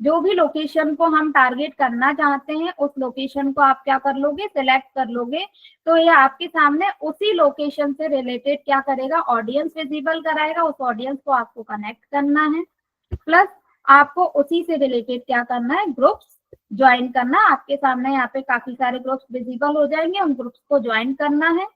जो भी लोकेशन को हम टारगेट करना चाहते हैं, उस लोकेशन को आप क्या कर लोगे, सिलेक्ट कर लोगे। तो ये आपके सामने उसी लोकेशन से रिलेटेड क्या करेगा, ऑडियंस विजिबल कराएगा। उस ऑडियंस को आपको कनेक्ट करना है, प्लस आपको उसी से रिलेटेड क्या करना है, ग्रुप्स ज्वाइन करना। आपके सामने यहाँ पे काफी सारे ग्रुप्स विजिबल हो जाएंगे, उन ग्रुप्स को ज्वाइन करना है।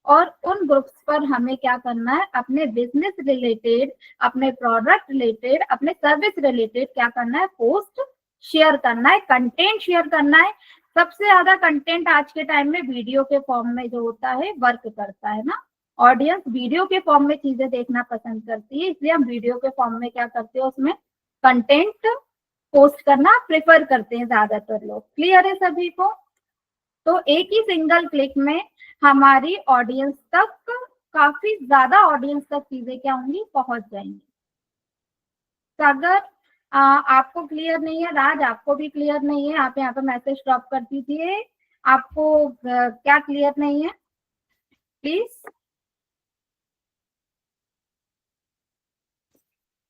और उन ग्रुप्स पर हमें क्या करना है, अपने बिजनेस रिलेटेड, अपने प्रोडक्ट रिलेटेड, अपने सर्विस रिलेटेड क्या करना है, पोस्ट शेयर करना है, कंटेंट शेयर करना है। सबसे ज्यादा कंटेंट आज के टाइम में वीडियो के फॉर्म में जो होता है, वर्क करता है ना। ऑडियंस वीडियो के फॉर्म में चीजें देखना पसंद करती है, इसलिए हम वीडियो के फॉर्म में क्या करते हैं, उसमें कंटेंट पोस्ट करना प्रेफर करते हैं ज्यादातर लोग। क्लियर है सभी को? तो एक ही सिंगल क्लिक में हमारी ऑडियंस तक, काफी ज्यादा ऑडियंस तक चीजें क्या होंगी, पहुंच जाएंगी। तो अगर आपको क्लियर नहीं है, राज आपको भी क्लियर नहीं है, आप यहाँ पे मैसेज ड्रॉप कर दीजिए। आपको क्या क्लियर नहीं है, प्लीज।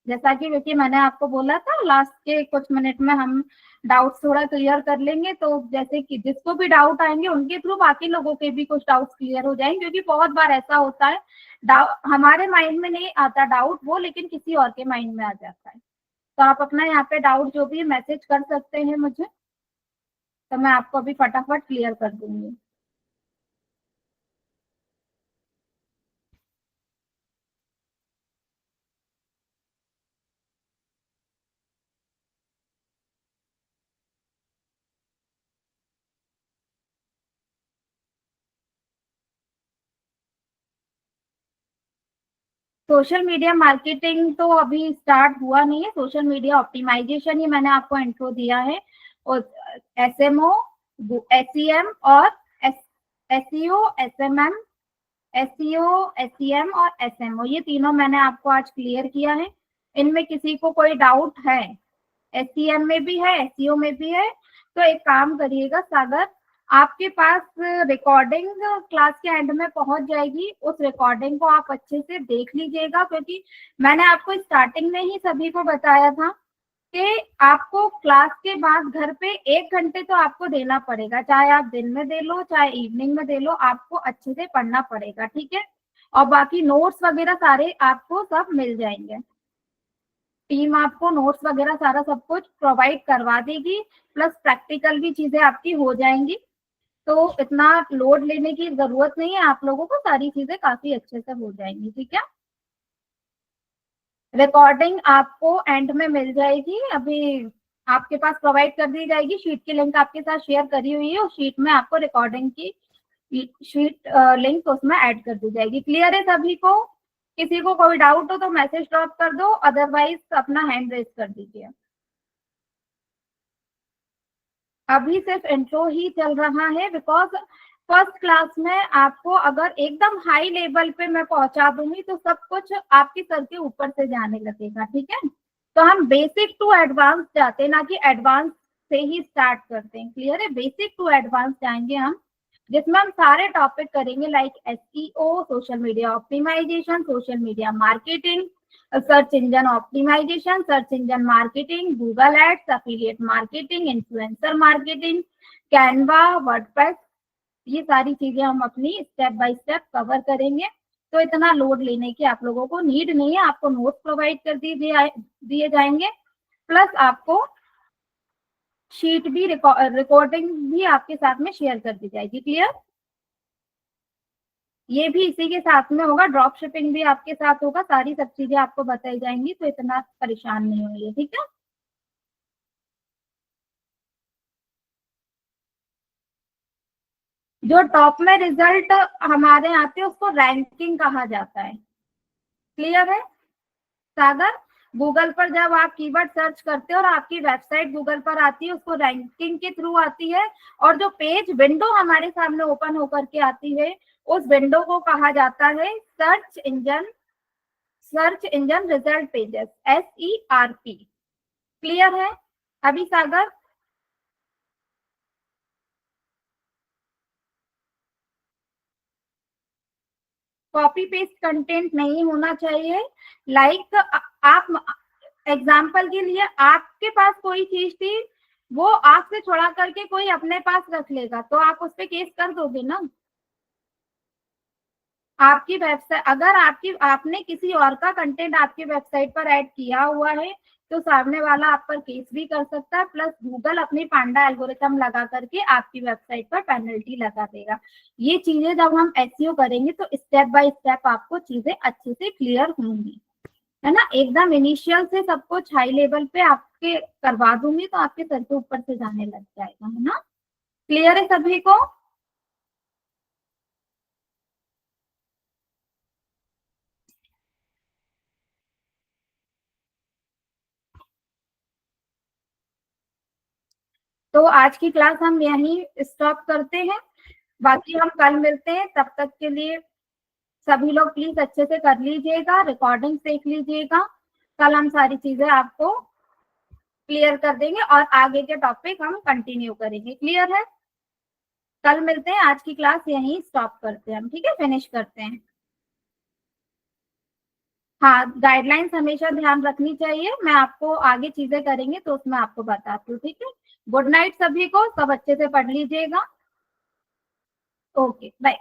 जैसा कि क्योंकि मैंने आपको बोला था लास्ट के कुछ मिनट में हम डाउट थोड़ा क्लियर कर लेंगे, तो जैसे कि जिसको भी डाउट आएंगे उनके थ्रू बाकी लोगों के भी कुछ डाउट्स क्लियर हो जाएंगे। क्योंकि बहुत बार ऐसा होता है, हमारे माइंड में नहीं आता डाउट वो, लेकिन किसी और के माइंड में आ जाता है। तो आप अपना यहाँ पे डाउट जो भी मैसेज कर सकते हैं मुझे, तो मैं आपको अभी फटाफट क्लियर कर दूंगी। सोशल मीडिया मार्केटिंग तो अभी स्टार्ट हुआ नहीं है, सोशल मीडिया ऑप्टिमाइजेशन ही मैंने आपको इंट्रो दिया है। और एसएमओ, एसईएम और एसईओ, एसएमएम, एसईओ, एसईएम और एसएमओ, ये तीनों मैंने आपको आज क्लियर किया है। इनमें किसी को कोई डाउट है, एसईएम में भी है, एसईओ में भी है, तो एक काम करिएगा सागर, आपके पास रिकॉर्डिंग क्लास के एंड में पहुंच जाएगी। उस रिकॉर्डिंग को आप अच्छे से देख लीजिएगा, क्योंकि मैंने आपको स्टार्टिंग में ही सभी को बताया था कि आपको क्लास के बाद घर पे 1 घंटे तो आपको देना पड़ेगा, चाहे आप दिन में दे लो चाहे इवनिंग में दे लो, आपको अच्छे से पढ़ना पड़ेगा, ठीक है। और बाकी नोट्स वगैरह सारे आपको सब मिल जाएंगे, टीम आपको नोट्स वगैरह सारा सब कुछ प्रोवाइड करवा देगी, प्लस प्रैक्टिकल भी चीजें आपकी हो जाएंगी। तो इतना लोड लेने की जरूरत नहीं है, आप लोगों को सारी चीजें काफी अच्छे से हो जाएंगी, ठीक है। रिकॉर्डिंग आपको एंड में मिल जाएगी, अभी आपके पास प्रोवाइड कर दी जाएगी, शीट की लिंक आपके साथ शेयर करी हुई है, उस शीट में आपको रिकॉर्डिंग की शीट लिंक उसमें ऐड कर दी जाएगी। क्लियर है सभी को? किसी को कोई डाउट हो तो मैसेज ड्रॉप कर दो, अदरवाइज अपना हैंड रेज कर दीजिए। अभी सिर्फ इंट्रो ही चल रहा है, बिकॉज फर्स्ट क्लास में आपको अगर एकदम हाई लेवल पे मैं पहुंचा दूंगी तो सब कुछ आपके सर के ऊपर से जाने लगेगा, ठीक है। तो हम बेसिक टू एडवांस जाते हैं, ना कि एडवांस से ही स्टार्ट करते हैं। क्लियर है? बेसिक टू एडवांस जाएंगे हम, जिसमें हम सारे टॉपिक करेंगे, like SEO, social media optimisation, social media marketing, search engine optimisation, search engine marketing, Google ads, affiliate marketing, influencer marketing, Canva, WordPress, ये सारी चीजें हम अपनी स्टेप बाय स्टेप कवर करेंगे। तो इतना लोड लेने की आप लोगों को नीड नहीं है, आपको नोट्स प्रोवाइड कर दिए जाएंगे, प्लस आपको शीट भी रिकॉर्डिंग भी आपके साथ में शेयर कर दी जाएगी। क्लियर? ये भी इसी के साथ में होगा, ड्रॉप शिपिंग भी आपके साथ होगा, सारी सब चीजें आपको बताई जाएंगी, तो इतना परेशान नहीं होइए, ठीक है। जो टॉप में रिजल्ट हमारे आते हैं उसको रैंकिंग कहा जाता है। क्लियर है सागर? गूगल पर जब आप कीवर्ड सर्च करते हो और आपकी वेबसाइट गूगल पर आती है, उसको रैंकिंग के थ्रू आती है, और जो पेज विंडो हमारे सामने ओपन होकर के आती है, उस विंडो को कहा जाता है search engine result pages, SERP। Clear है अभी सागर? कॉपी पेस्ट कंटेंट नहीं होना चाहिए। लाइक आप एग्जाम्पल के लिए, आपके पास कोई चीज थी, वो आपसे छुड़ा करके कोई अपने पास रख लेगा, तो आप उस पर केस कर दोगे ना। आपकी वेबसाइट, अगर आपने किसी और का कंटेंट आपकी वेबसाइट पर ऐड किया हुआ है, तो सामने वाला आप पर केस भी कर सकता है, प्लस गूगल अपनी पांडा एल्गोरिथम लगा करके आपकी वेबसाइट पर पेनल्टी लगा देगा। ये चीजें जब हम एसईओ करेंगे तो स्टेप बाय स्टेप आपको चीजें अच्छे से क्लियर होंगी, है ना। एकदम इनिशियल से सब कुछ हाई लेवल पे आपके करवा दूंगी तो आपके सर के ऊपर से जाने लग जाएगा, है ना। क्लियर है सभी को? तो आज की क्लास हम यहीं स्टॉप करते हैं, बाकी हम कल मिलते हैं। तब तक के लिए सभी लोग प्लीज अच्छे से कर लीजिएगा, रिकॉर्डिंग देख लीजिएगा, कल हम सारी चीजें आपको क्लियर कर देंगे और आगे के टॉपिक हम कंटिन्यू करेंगे। क्लियर है? कल मिलते हैं, आज की क्लास यहीं स्टॉप करते हैं हम, ठीक है, फिनिश करते हैं। हाँ, गाइडलाइंस हमेशा ध्यान रखनी चाहिए, मैं आपको आगे चीजें करेंगे तो उसमें आपको बताती हूँ, ठीक है। गुड नाइट सभी को, सब अच्छे से पढ़ लीजिएगा। Okay bye.